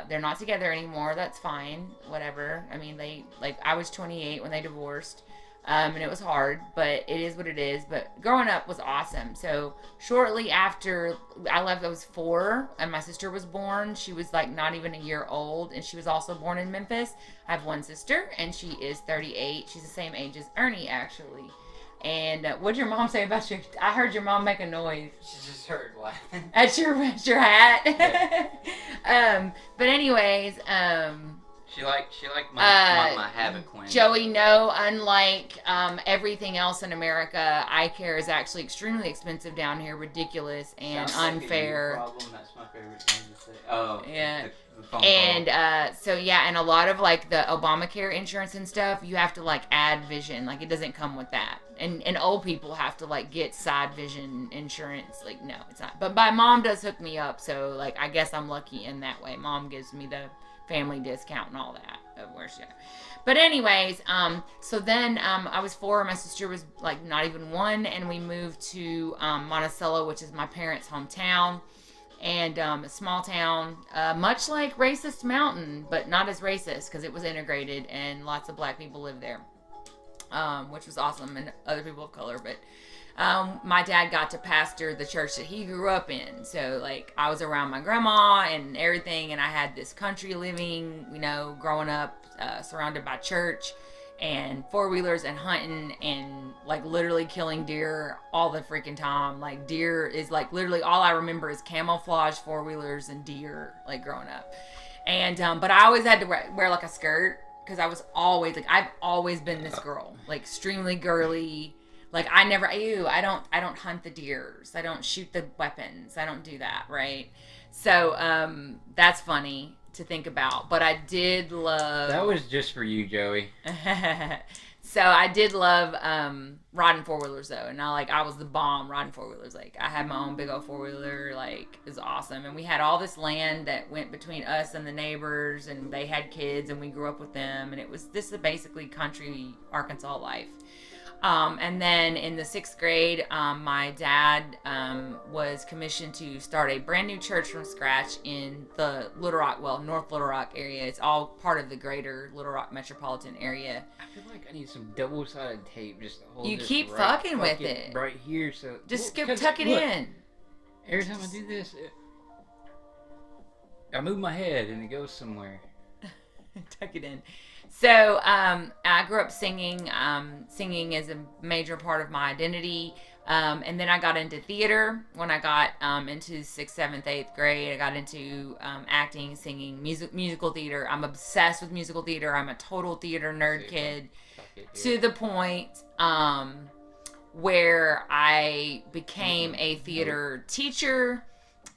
[SPEAKER 2] they're not together anymore. That's fine. Whatever. I mean, I was 28 when they divorced. And it was hard, but it is what it is. But growing up was awesome. So shortly after I left, I was 4, and my sister was born. She was like not even a year old, and she was also born in Memphis. I have one sister, and she is 38. She's the same age as Ernie, actually. And what'd your mom say about your? I heard your mom make a noise.
[SPEAKER 1] She just heard laughing.
[SPEAKER 2] At your hat.
[SPEAKER 1] Yeah.
[SPEAKER 2] But anyways,
[SPEAKER 1] She liked my Havoc Queen.
[SPEAKER 2] Joey, no, unlike everything else in America, eye care is actually extremely expensive down here, ridiculous and unfair.
[SPEAKER 1] That's my favorite thing to say. Oh,
[SPEAKER 2] yeah.
[SPEAKER 1] The phone
[SPEAKER 2] and
[SPEAKER 1] call.
[SPEAKER 2] and a lot of like the Obamacare insurance and stuff, you have to like add vision, like it doesn't come with that. And old people have to like get side vision insurance. Like, no, it's not. But my mom does hook me up, so like I guess I'm lucky in that way. Mom gives me the family discount and all that, of course. Yeah. But anyways, so then I was 4, my sister was like not even 1, and we moved to Monticello, which is my parents' hometown. and a small town, much like Racist Mountain, but not as racist because it was integrated and lots of black people lived there, which was awesome, and other people of color. But my dad got to pastor the church that he grew up in. So, like, I was around my grandma and everything, and I had this country living, growing up, surrounded by church and four-wheelers and hunting and, like, literally killing deer all the freaking time. Like, deer is, like, literally all I remember is camouflage four-wheelers and deer, like, growing up. And, but I always had to wear like, a skirt because I was always, like, I've always been this girl. Like, extremely girly. Like, I don't hunt the deers. I don't shoot the weapons. I don't do that, right? So, that's funny to think about. But I did love...
[SPEAKER 1] That was just for you, Joey.
[SPEAKER 2] So, I did love riding four-wheelers, though. And I was the bomb riding four-wheelers. Like, I had my own big old four-wheeler. Like, it was awesome. And we had all this land that went between us and the neighbors. And they had kids, and we grew up with them. And this is basically country Arkansas life. And then in the 6th grade, my dad was commissioned to start a brand new church from scratch in the North Little Rock area. It's all part of the greater Little Rock metropolitan area.
[SPEAKER 1] I feel like I need some double-sided tape just to hold
[SPEAKER 2] You
[SPEAKER 1] this
[SPEAKER 2] keep
[SPEAKER 1] right
[SPEAKER 2] fucking with it.
[SPEAKER 1] Right here, so...
[SPEAKER 2] Just tuck it in.
[SPEAKER 1] Every time I do this, I move my head and it goes somewhere.
[SPEAKER 2] Tuck it in. So, I grew up singing. Singing is a major part of my identity. And then I got into theater when I got into 6th, 7th, 8th grade. I got into acting, singing, musical theater. I'm obsessed with musical theater. I'm a total theater nerd kid to the point where I became a theater teacher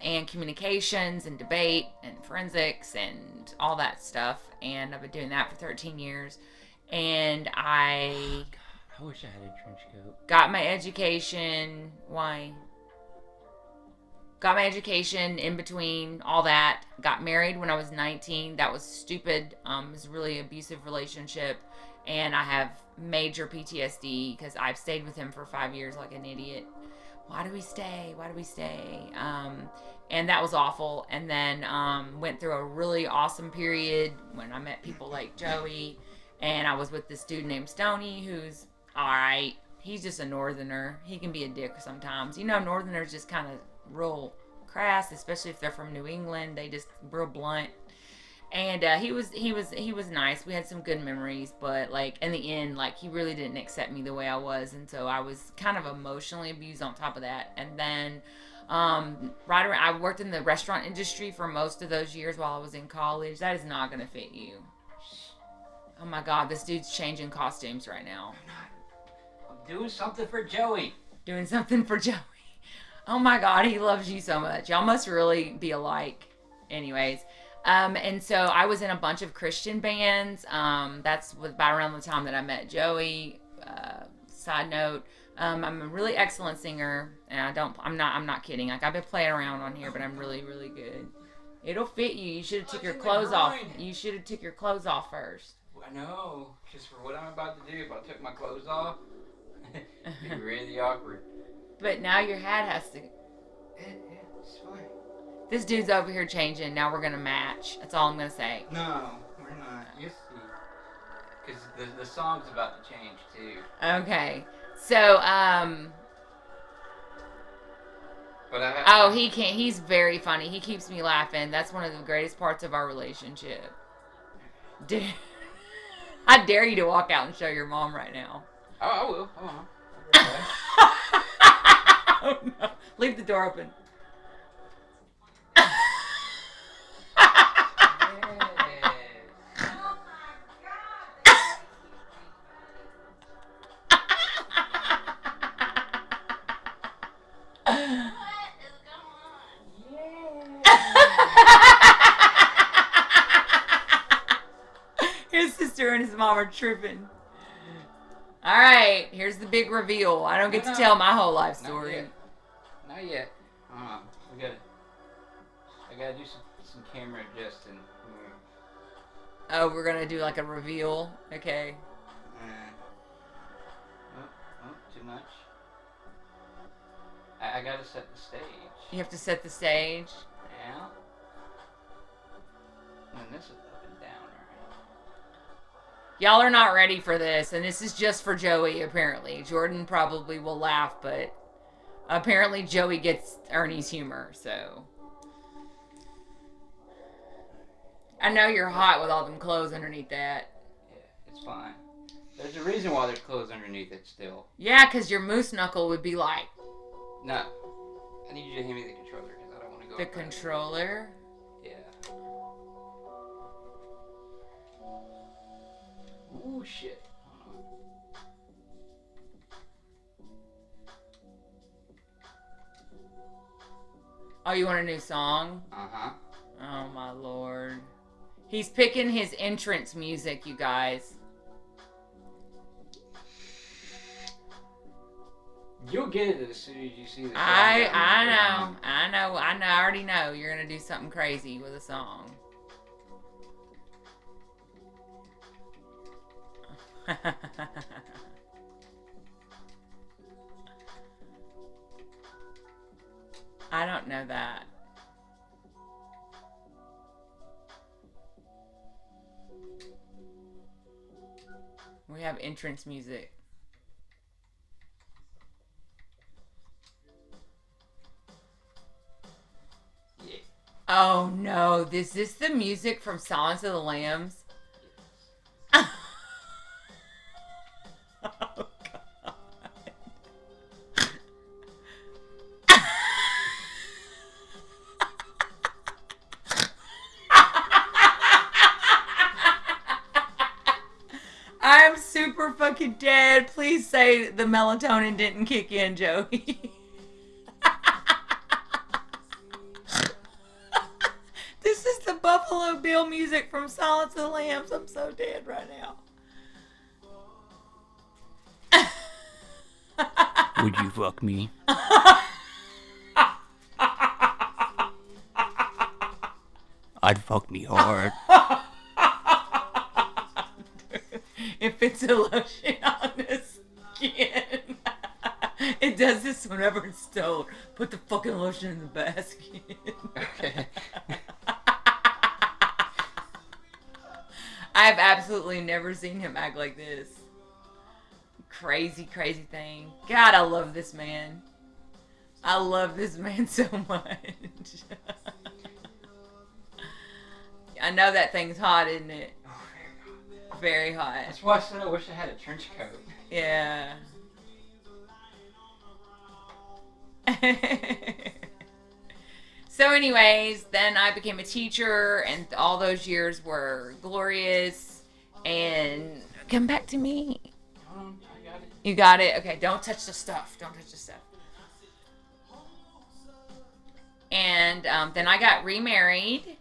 [SPEAKER 2] and communications and debate and forensics and all that stuff. And I've been doing that for 13 years. And I
[SPEAKER 1] wish I had a trench coat.
[SPEAKER 2] Got my education. Why? Got my education in between all that. Got married when I was 19. That was stupid. It was a really abusive relationship. And I have major PTSD because I've stayed with him for 5 years like an idiot. Why do we stay? And that was awful. And then went through a really awesome period when I met people like Joey. And I was with this dude named Stoney, who's all right. He's just a northerner. He can be a dick sometimes. Northerners just kind of real crass, especially if they're from New England. They just real blunt. And he was nice. We had some good memories, but like in the end, like he really didn't accept me the way I was, and so I was kind of emotionally abused on top of that. And then I worked in the restaurant industry for most of those years while I was in college. That is not gonna fit you. Oh my God, this dude's changing costumes right now.
[SPEAKER 1] I'm doing something for Joey.
[SPEAKER 2] Doing something for Joey. Oh my God, he loves you so much. Y'all must really be alike. Anyways. And so I was in a bunch of Christian bands. That's about around the time that I met Joey. Side note, I'm a really excellent singer, and I'm not kidding. Like I've been playing around on here, but I'm really, really good. It'll fit you. You should have took your clothes off. You should have took your clothes off first.
[SPEAKER 1] I know, because for what I'm about to do, if I took my clothes off, it'd be really awkward.
[SPEAKER 2] But now your hat has to.
[SPEAKER 1] Yeah, it's fine.
[SPEAKER 2] This dude's over here changing. Now we're gonna match. That's all I'm gonna say.
[SPEAKER 1] No, we're not. You see, because the song's about to change too.
[SPEAKER 2] Okay, so
[SPEAKER 1] But
[SPEAKER 2] he can't. He's very funny. He keeps me laughing. That's one of the greatest parts of our relationship. Dude, I dare you to walk out and show your mom right now.
[SPEAKER 1] Oh, I will. Hold on.
[SPEAKER 2] Oh no! Leave the door open. His sister and his mom are tripping. All right, here's the big reveal. I don't get to tell my whole life story.
[SPEAKER 1] Not yet. I gotta do some camera adjusting.
[SPEAKER 2] Oh, we're gonna do like a reveal. Okay.
[SPEAKER 1] Too much. I gotta set the stage.
[SPEAKER 2] You have to set the stage.
[SPEAKER 1] And this is up and down, right?
[SPEAKER 2] Y'all are not ready for this, and this is just for Joey, apparently. Jordan probably will laugh, but apparently Joey gets Ernie's humor, so. I know you're hot with all them clothes underneath that.
[SPEAKER 1] Yeah, it's fine. There's a reason why there's clothes underneath it still.
[SPEAKER 2] Yeah, because your moose knuckle would be like.
[SPEAKER 1] No. I need you to hand me the controller because I don't want to go.
[SPEAKER 2] The controller?
[SPEAKER 1] Yeah. Ooh, shit. Hold on.
[SPEAKER 2] Oh, you want a new song?
[SPEAKER 1] Uh-huh.
[SPEAKER 2] Oh, my lord. He's picking his entrance music, you guys.
[SPEAKER 1] You'll get it as soon as you see the song.
[SPEAKER 2] I already know you're gonna do something crazy with a song. I don't know that. We have entrance music.
[SPEAKER 1] Yeah.
[SPEAKER 2] Oh no, is this the music from Silence of the Lambs? Oh god. I'm super fucking dead. Please say the melatonin didn't kick in, Joey. This is the Buffalo Bill music from Silence of the Lambs. I'm so dead right now.
[SPEAKER 1] Would you fuck me? I'd fuck me hard.
[SPEAKER 2] It puts a lotion on the skin. It does this whenever it's stoned. Put the fucking lotion in the basket.
[SPEAKER 1] Okay.
[SPEAKER 2] I've absolutely never seen him act like this. Crazy, crazy thing. God, I love this man. I love this man so much. I know that thing's hot, isn't it?
[SPEAKER 1] Oh,
[SPEAKER 2] very hot.
[SPEAKER 1] That's why I said I wish I had a trench coat.
[SPEAKER 2] Yeah. So anyways, then I became a teacher, and all those years were glorious. And come back to me.
[SPEAKER 1] Hold on, I got it.
[SPEAKER 2] You got it? Okay, don't touch the stuff. Don't touch the stuff. And then I got remarried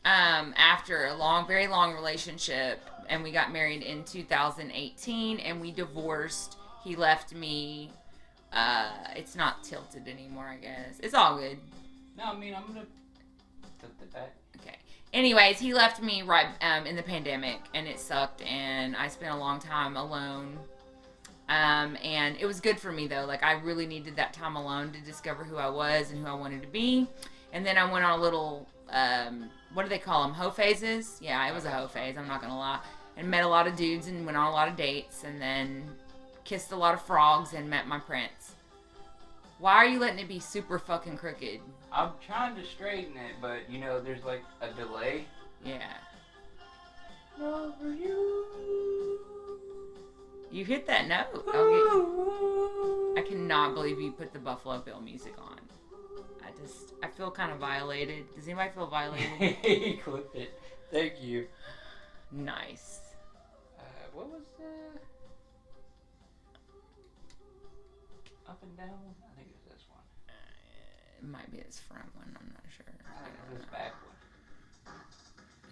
[SPEAKER 2] after a very long relationship. And we got married in 2018, and we divorced. He left me. It's not tilted anymore, I guess. It's all good.
[SPEAKER 1] No, I mean, I'm going to tilt it back.
[SPEAKER 2] Okay. Anyways, he left me right in the pandemic, and it sucked, and I spent a long time alone. And it was good for me, though. Like, I really needed that time alone to discover who I was and who I wanted to be. And then I went on a little, what do they call them, hoe phases? Yeah, it was a hoe phase, I'm not going to lie. And met a lot of dudes and went on a lot of dates, and then kissed a lot of frogs and met my prince. Why are you letting it be super fucking crooked?
[SPEAKER 1] I'm trying to straighten it, but, you know, there's, like, a delay.
[SPEAKER 2] Yeah.
[SPEAKER 1] Over you.
[SPEAKER 2] You hit that note. I cannot believe you put the Buffalo Bill music on. I feel kind of violated. Does anybody feel violated?
[SPEAKER 1] He clipped it. Thank you.
[SPEAKER 2] Nice.
[SPEAKER 1] What was the... Up and down? I think it was this one.
[SPEAKER 2] It might be his front one. I'm not sure.
[SPEAKER 1] I think it was this back one.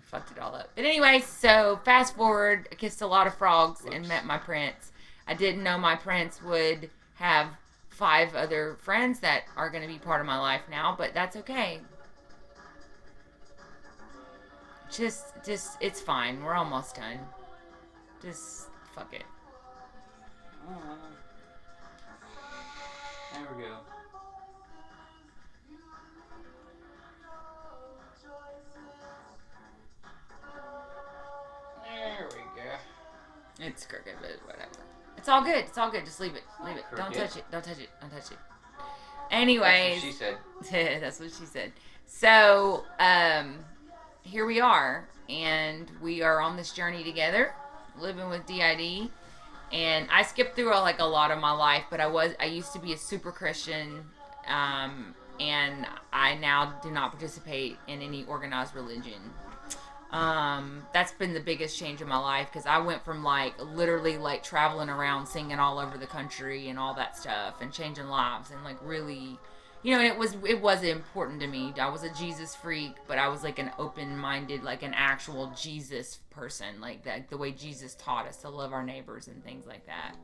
[SPEAKER 2] Fucked it all up. But anyway, so fast forward, I kissed a lot of frogs and met my prince. I didn't know my prince would have 5 other friends that are going to be part of my life now, but that's okay. Just, it's fine. We're almost done. Just, fuck it.
[SPEAKER 1] There we go.
[SPEAKER 2] It's crooked, but whatever. It's all good. It's all good. Just leave it. Leave it. Don't
[SPEAKER 1] Crooked?
[SPEAKER 2] touch it. Don't touch it. Don't touch it. Anyways.
[SPEAKER 1] That's what she said.
[SPEAKER 2] That's what she said. So, here we are. And we are on this journey together. Living with DID. And I skipped through a lot of my life. But I used to be a super Christian. And I now do not participate in any organized religion. That's been the biggest change in my life, because I went from literally traveling around singing all over the country and all that stuff and changing lives and really, it was important to me. I was a Jesus freak, but I was an open-minded, an actual Jesus person, the way Jesus taught us to love our neighbors and things like that.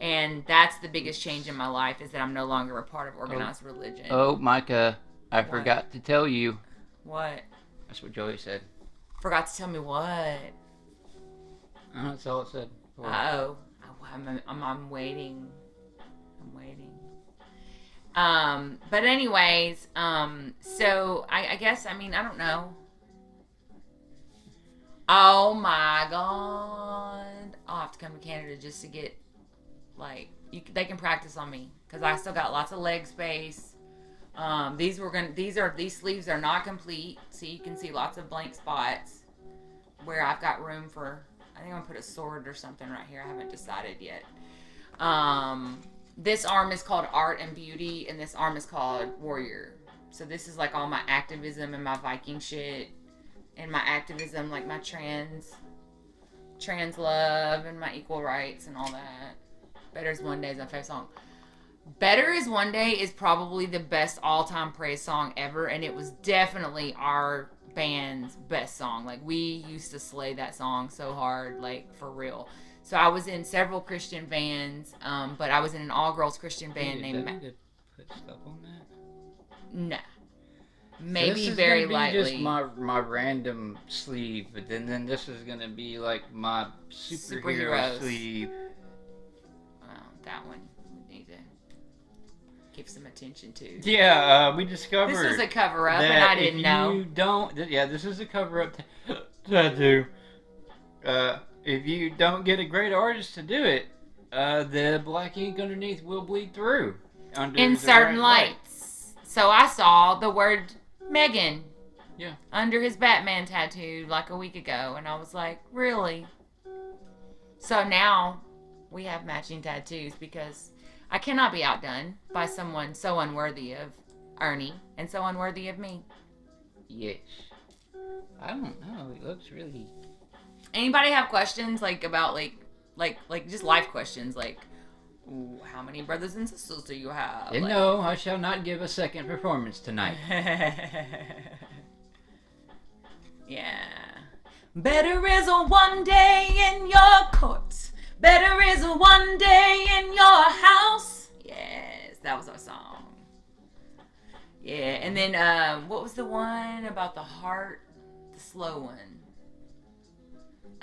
[SPEAKER 2] And that's the biggest change in my life, is that I'm no longer a part of organized religion.
[SPEAKER 1] Oh, Micah, I forgot to tell you.
[SPEAKER 2] What?
[SPEAKER 1] That's what Joey said.
[SPEAKER 2] Forgot to tell me what?
[SPEAKER 1] That's all it said.
[SPEAKER 2] Oh, I'm waiting. I'm waiting. But anyways, so I guess, I don't know. Oh my God. I'll have to come to Canada just to get, they can practice on me, because I still got lots of leg space. These sleeves are not complete, so you can see lots of blank spots where I've got room for, I think I'm gonna put a sword or something right here. I haven't decided yet. This arm is called Art and Beauty, and this arm is called Warrior. So this is all my activism and my Viking shit, and my activism, my trans love and my equal rights and all that. Better is One Day is my favorite song. Better is One Day is probably the best all-time praise song ever, and it was definitely our band's best song. We used to slay that song so hard, for real. So I was in several Christian bands, but I was in an all-girls Christian band named...
[SPEAKER 1] Did you put stuff on that?
[SPEAKER 2] No. Maybe
[SPEAKER 1] so
[SPEAKER 2] very
[SPEAKER 1] be
[SPEAKER 2] lightly.
[SPEAKER 1] Just my random sleeve, but then this is gonna be my superhero sleeve.
[SPEAKER 2] Well, that one we need to give some attention to.
[SPEAKER 1] Yeah, we discovered
[SPEAKER 2] this was a cover up, and I didn't know.
[SPEAKER 1] This is a cover up tattoo. If you don't get a great artist to do it, the black ink underneath will bleed through
[SPEAKER 2] in certain lights. So I saw the word Megan under his Batman tattoo a week ago, and I was like, really? So now we have matching tattoos, because I cannot be outdone by someone so unworthy of Ernie and so unworthy of me.
[SPEAKER 1] Yes. I don't know. It looks really...
[SPEAKER 2] Anybody have questions about just life questions, ooh, how many brothers and sisters do you have?
[SPEAKER 1] No, I shall not give a second performance tonight.
[SPEAKER 2] Yeah. Better is a one day in your court. Better is a one day in your house. Yes, that was our song. Yeah, and then what was the one about the heart? The slow one.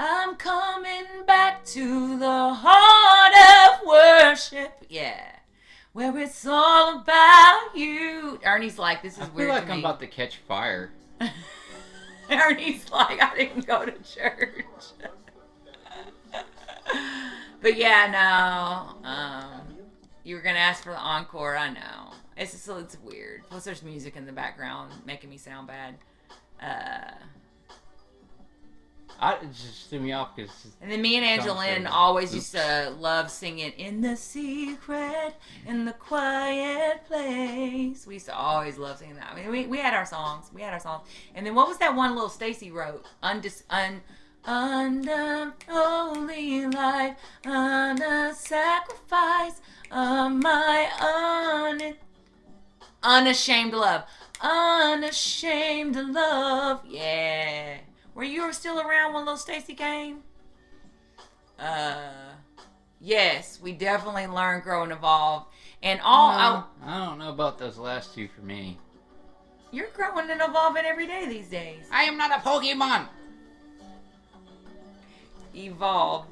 [SPEAKER 2] I'm coming back to the heart of worship. Yeah. Where it's all about you. Ernie's like, this is weird to me.
[SPEAKER 1] I feel like I'm about to catch fire.
[SPEAKER 2] Ernie's like, I didn't go to church. But yeah, no. You were going to ask for the encore. I know. It's weird. Plus there's music in the background making me sound bad.
[SPEAKER 1] It just threw me off because...
[SPEAKER 2] And then me and Angelina always used to love singing In the Secret, in the Quiet Place. We used to always love singing that. I mean, we had our songs. And then what was that one little Stacy wrote? Under holy life, on a sacrifice of my unashamed love. Unashamed love. Yeah. Were you still around when little Stacy came? Yes, we definitely learned, grow, and evolve. And
[SPEAKER 1] I don't know about those last two for me.
[SPEAKER 2] You're growing and evolving every day these days.
[SPEAKER 1] I am not a Pokemon.
[SPEAKER 2] Evolve.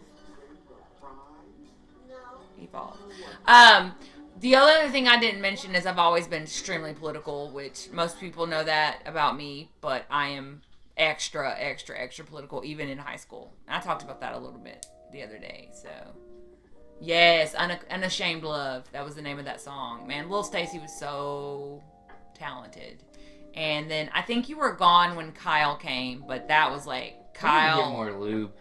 [SPEAKER 2] The other thing I didn't mention is I've always been extremely political, which most people know that about me, but I am extra political, even in high school. I talked about that a little bit the other day. So, yes, Unashamed Love. That was the name of that song. Man, Lil Stacy was so talented. And then I think you were gone when Kyle came, but that was like
[SPEAKER 1] We need to get
[SPEAKER 2] Kyle.
[SPEAKER 1] more lube.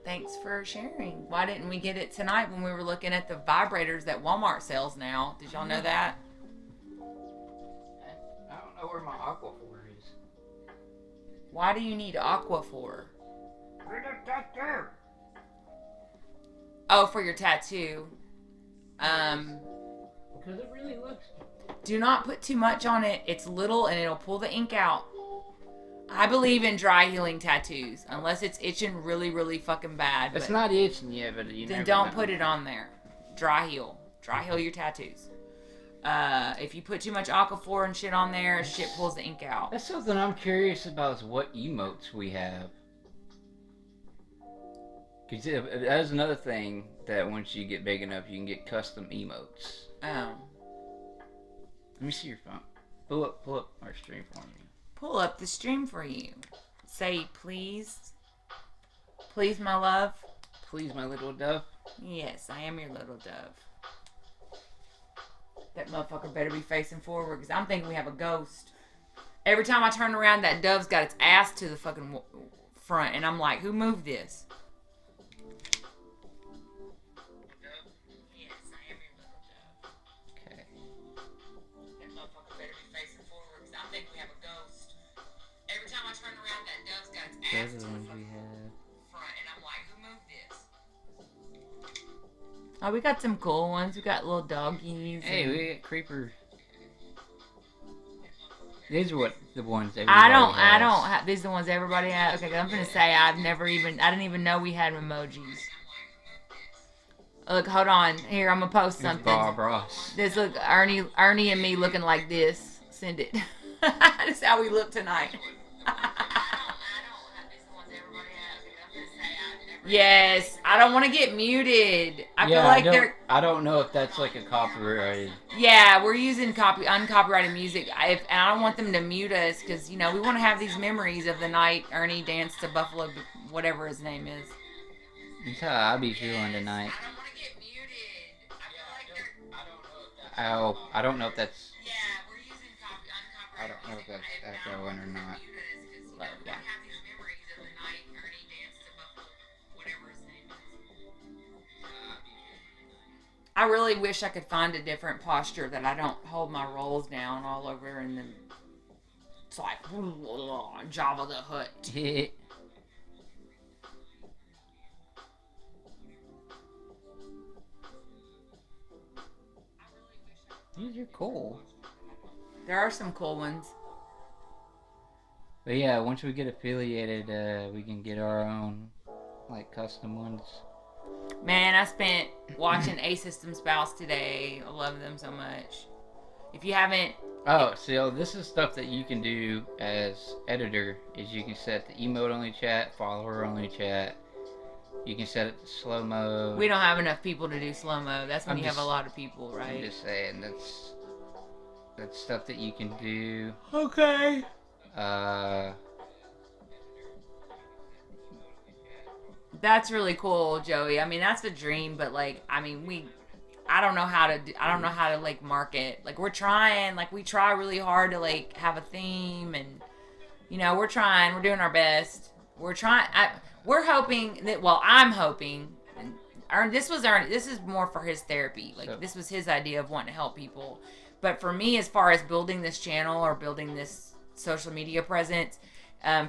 [SPEAKER 2] Thanks for sharing. Why didn't we get it tonight when we were looking at the vibrators that Walmart sells now? Did y'all know that?
[SPEAKER 1] I don't know where my Aquaphor is.
[SPEAKER 2] Why do you need Aqua for? Oh, for your tattoo.
[SPEAKER 1] Because it really looks.
[SPEAKER 2] Do not put too much on it. It's little and it'll pull the ink out. I believe in dry healing tattoos, unless it's itching really, really fucking bad.
[SPEAKER 1] It's not itching yet, but you
[SPEAKER 2] then
[SPEAKER 1] never
[SPEAKER 2] don't
[SPEAKER 1] know.
[SPEAKER 2] put it on there. Dry heal your tattoos. If you put too much Aquaphor and shit on there, shit pulls the ink out.
[SPEAKER 1] That's something I'm curious about is what emotes we have. Because that is another thing that once you get big enough, you can get custom emotes.
[SPEAKER 2] Oh.
[SPEAKER 1] Let me see your phone. Pull up our stream for me.
[SPEAKER 2] Pull up the stream for you. Say please. Please, my love.
[SPEAKER 1] Please, my little dove.
[SPEAKER 2] Yes, I am your little dove. That motherfucker better be facing forward because I'm thinking we have a ghost. Every time I turn around, that dove's got its ass to the fucking front, and I'm like, who moved this? Yes, I am your little dove.
[SPEAKER 1] Okay.
[SPEAKER 2] That motherfucker better be facing forward because I'm thinking we have a ghost. Every time I turn around, that dove's got its ass
[SPEAKER 1] Those
[SPEAKER 2] to
[SPEAKER 1] are the
[SPEAKER 2] the
[SPEAKER 1] ones we
[SPEAKER 2] fucking
[SPEAKER 1] have.
[SPEAKER 2] front, and I'm like, who moved this? Oh, we got some cool ones. We got little doggies.
[SPEAKER 1] Hey, we got creeper. These are what the ones everybody
[SPEAKER 2] I don't
[SPEAKER 1] has.
[SPEAKER 2] have. These are the ones everybody has. Okay, I'm gonna say I didn't even know we had emojis. Look, hold on. Here, I'm gonna post
[SPEAKER 1] Here's
[SPEAKER 2] something.
[SPEAKER 1] Bob Ross.
[SPEAKER 2] This look, Ernie and me looking like this. Send it. That's how we look tonight. Yes, I don't want to get muted. I feel like
[SPEAKER 1] I don't know if that's like a copyrighted.
[SPEAKER 2] Yeah, we're using uncopyrighted music. And I don't want them to mute us because, we want to have these memories of the night Ernie danced to Buffalo, whatever his name is.
[SPEAKER 1] That's how I be feeling tonight.
[SPEAKER 2] I don't want to get muted. I feel like
[SPEAKER 1] I don't know if that's.
[SPEAKER 2] Yeah, we're using uncopyrighted
[SPEAKER 1] I don't know if that's echoing or not.
[SPEAKER 2] Yeah. Have these memories of the night Ernie danced to Buffalo, whatever his name is. I really wish I could find a different posture that I don't hold my rolls down all over and then it's like Java the Hutt.
[SPEAKER 1] These are cool.
[SPEAKER 2] There are some cool ones.
[SPEAKER 1] But yeah, once we get affiliated, we can get our own, like, custom ones.
[SPEAKER 2] Man, I spent watching A System Spouse today. I love them so much. If you haven't...
[SPEAKER 1] Oh, so this is stuff that you can do as editor, is you can set the emote-only chat, follower-only chat. You can set it to slow mode.
[SPEAKER 2] We don't have enough people to do slow-mo. That's when
[SPEAKER 1] I'm
[SPEAKER 2] you have
[SPEAKER 1] just-
[SPEAKER 2] a lot of people, right?
[SPEAKER 1] I'm just saying, that's stuff that you can do.
[SPEAKER 2] Okay. That's really cool, Joey. I mean, that's the dream, but like, I mean, I don't know how to like market. Like, we're trying, like, we try really hard to like have a theme, and we're trying, we're doing our best. We're trying. We're hoping that. Well, I'm hoping. And this is more for his therapy. Like, this was his idea of wanting to help people. But for me, as far as building this channel or building this social media presence,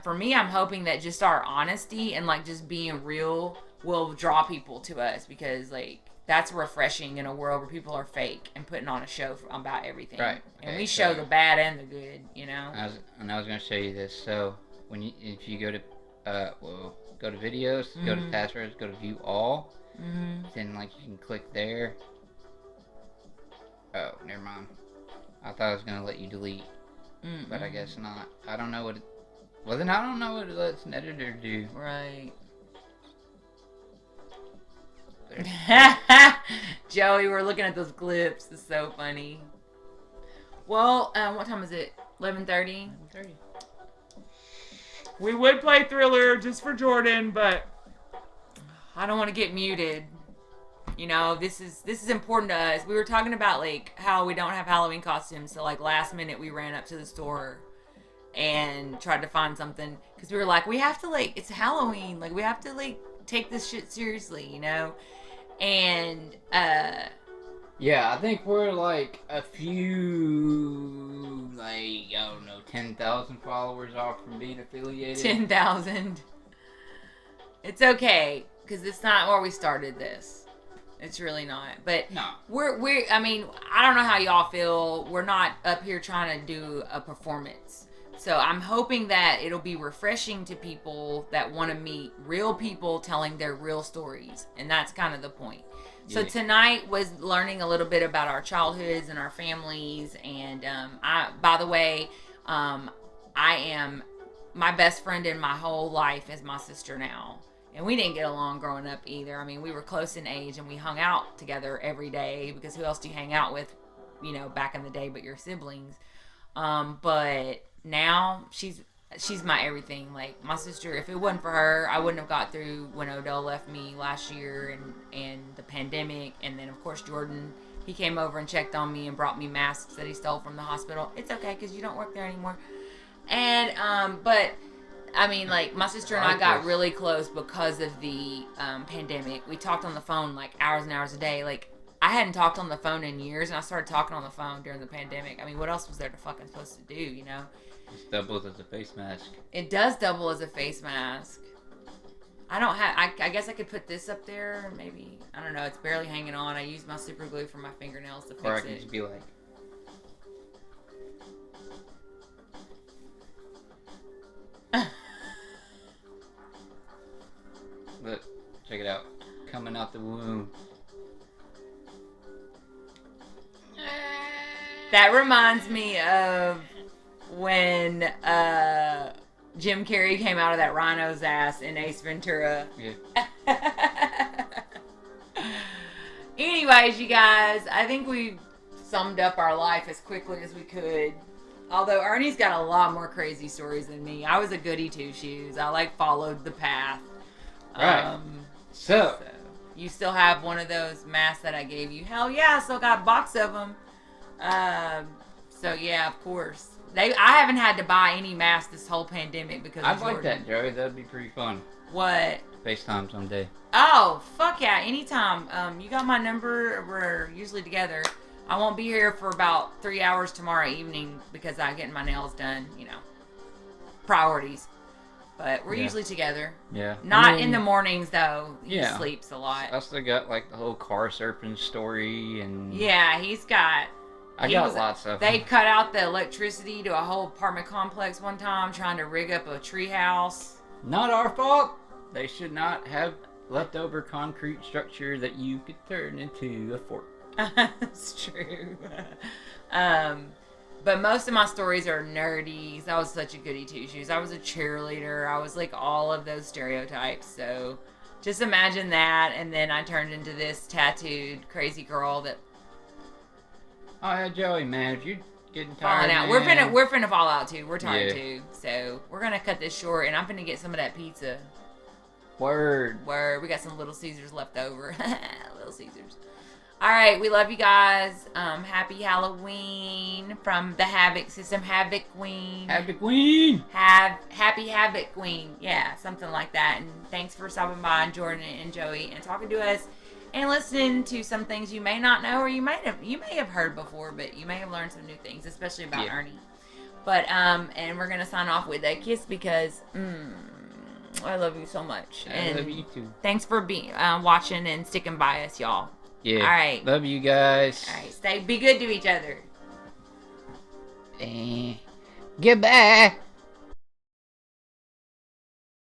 [SPEAKER 2] for me, I'm hoping that just our honesty and like just being real will draw people to us, because like that's refreshing in a world where people are fake and putting on a show about everything.
[SPEAKER 1] Right.
[SPEAKER 2] And
[SPEAKER 1] Okay,
[SPEAKER 2] we show the bad and the good,
[SPEAKER 1] I was going to show you this. So if you go to go to videos, go to passwords, go to view all, then like you can click there. Oh, never mind. I thought I was going to let you delete, but I guess not. I don't know what it... Well, then I don't know what it lets an editor do.
[SPEAKER 2] Right. Joey, we're looking at those clips. It's so funny. Well, what time is it? 11:30?
[SPEAKER 1] 11:30.
[SPEAKER 3] We would play Thriller just for Jordan, but
[SPEAKER 2] I don't want to get muted. You know, this is important to us. We were talking about like how we don't have Halloween costumes, so like last minute we ran up to the store and tried to find something because we were like, we have to like, it's Halloween, like we have to like take this shit seriously, you know. And
[SPEAKER 1] yeah, I think we're like a few, like, I don't know, 10,000 followers off from being affiliated.
[SPEAKER 2] 10,000. It's okay because it's not where we started this. It's really not. But
[SPEAKER 1] No.
[SPEAKER 2] we're I mean, I don't know how y'all feel. We're not up here trying to do a performance. So I'm hoping that it'll be refreshing to people that want to meet real people telling their real stories. And that's kind of the point. So
[SPEAKER 1] Yeah.
[SPEAKER 2] tonight was learning a little bit about our childhoods and our families. And by the way, I am, my best friend in my whole life is my sister now. And we didn't get along growing up either. I mean, we were close in age and we hung out together every day because who else do you hang out with, you know, back in the day but your siblings. But now she's my everything. Like my sister, if it wasn't for her, I wouldn't have got through when Odell left me last year and the pandemic. And then of course Jordan, he came over and checked on me and brought me masks that he stole from the hospital. It's okay because you don't work there anymore. And but I mean, like, my sister and I got really close because of the pandemic. We talked on the phone, like, hours and hours a day. Like, I hadn't talked on the phone in years, and I started talking on the phone during the pandemic. I mean, what else was there to fucking supposed to do, you know?
[SPEAKER 1] It doubles as a face mask.
[SPEAKER 2] It does double as a face mask. I don't have... I guess I could put this up there, maybe. I don't know. It's barely hanging on. I used my super glue for my fingernails to fix it.
[SPEAKER 1] Or I could just be like... Look, check it out. Coming out the womb.
[SPEAKER 2] That reminds me of when Jim Carrey came out of that rhino's ass in Ace Ventura.
[SPEAKER 1] Yeah.
[SPEAKER 2] Anyways, you guys, I think we summed up our life as quickly as we could. Although Ernie's got a lot more crazy stories than me. I was a goody two-shoes. I like followed the path.
[SPEAKER 1] Right. So,
[SPEAKER 2] you still have one of those masks that I gave you? Hell yeah, I still got a box of them. So yeah, of course. I haven't had to buy any masks this whole pandemic because
[SPEAKER 1] I'd
[SPEAKER 2] of
[SPEAKER 1] like
[SPEAKER 2] Jordan.
[SPEAKER 1] that, Joey. That'd be pretty fun.
[SPEAKER 2] What?
[SPEAKER 1] FaceTime someday.
[SPEAKER 2] Oh, fuck yeah, anytime. You got my number. We're usually together. I won't be here for about 3 hours tomorrow evening because I'm getting my nails done, you know. Priorities. But we're usually together.
[SPEAKER 1] Yeah.
[SPEAKER 2] Not in the mornings, though. He
[SPEAKER 1] Yeah.
[SPEAKER 2] sleeps a lot.
[SPEAKER 1] I still got like the whole car surfing story and...
[SPEAKER 2] Yeah, he's got...
[SPEAKER 1] I got lots of
[SPEAKER 2] They
[SPEAKER 1] them.
[SPEAKER 2] cut out the electricity to a whole apartment complex one time trying to rig up a tree house.
[SPEAKER 1] Not our fault. They should not have leftover concrete structure that you could turn into a fort.
[SPEAKER 2] That's true. But most of my stories are nerdy. I was such a goody two-shoes. I was a cheerleader. I was like all of those stereotypes. So just imagine that. And then I turned into this tattooed crazy girl that
[SPEAKER 1] Oh yeah, Joey, man, if you're getting
[SPEAKER 2] falling
[SPEAKER 1] tired,
[SPEAKER 2] out.
[SPEAKER 1] man,
[SPEAKER 2] We're finna fall out too. We're tired
[SPEAKER 1] Yeah.
[SPEAKER 2] too. So we're gonna cut this short, and I'm finna get some of that pizza.
[SPEAKER 1] Word.
[SPEAKER 2] Where we got some Little Caesars left over. Little Caesars. All right, we love you guys. Happy Halloween from the Havoc System, Havoc Queen.
[SPEAKER 1] Happy Queen.
[SPEAKER 2] Happy Havoc Queen. Yeah, something like that. And thanks for stopping by, Jordan and Joey, and talking to us and listening to some things you may not know or you may have heard before, but you may have learned some new things, especially about Ernie. But and we're gonna sign off with a kiss because I love you so much.
[SPEAKER 1] I love you too.
[SPEAKER 2] Thanks for being watching and sticking by us, y'all.
[SPEAKER 1] Yeah.
[SPEAKER 2] All right.
[SPEAKER 1] Love you guys.
[SPEAKER 2] All right. Be good to each other.
[SPEAKER 1] Goodbye.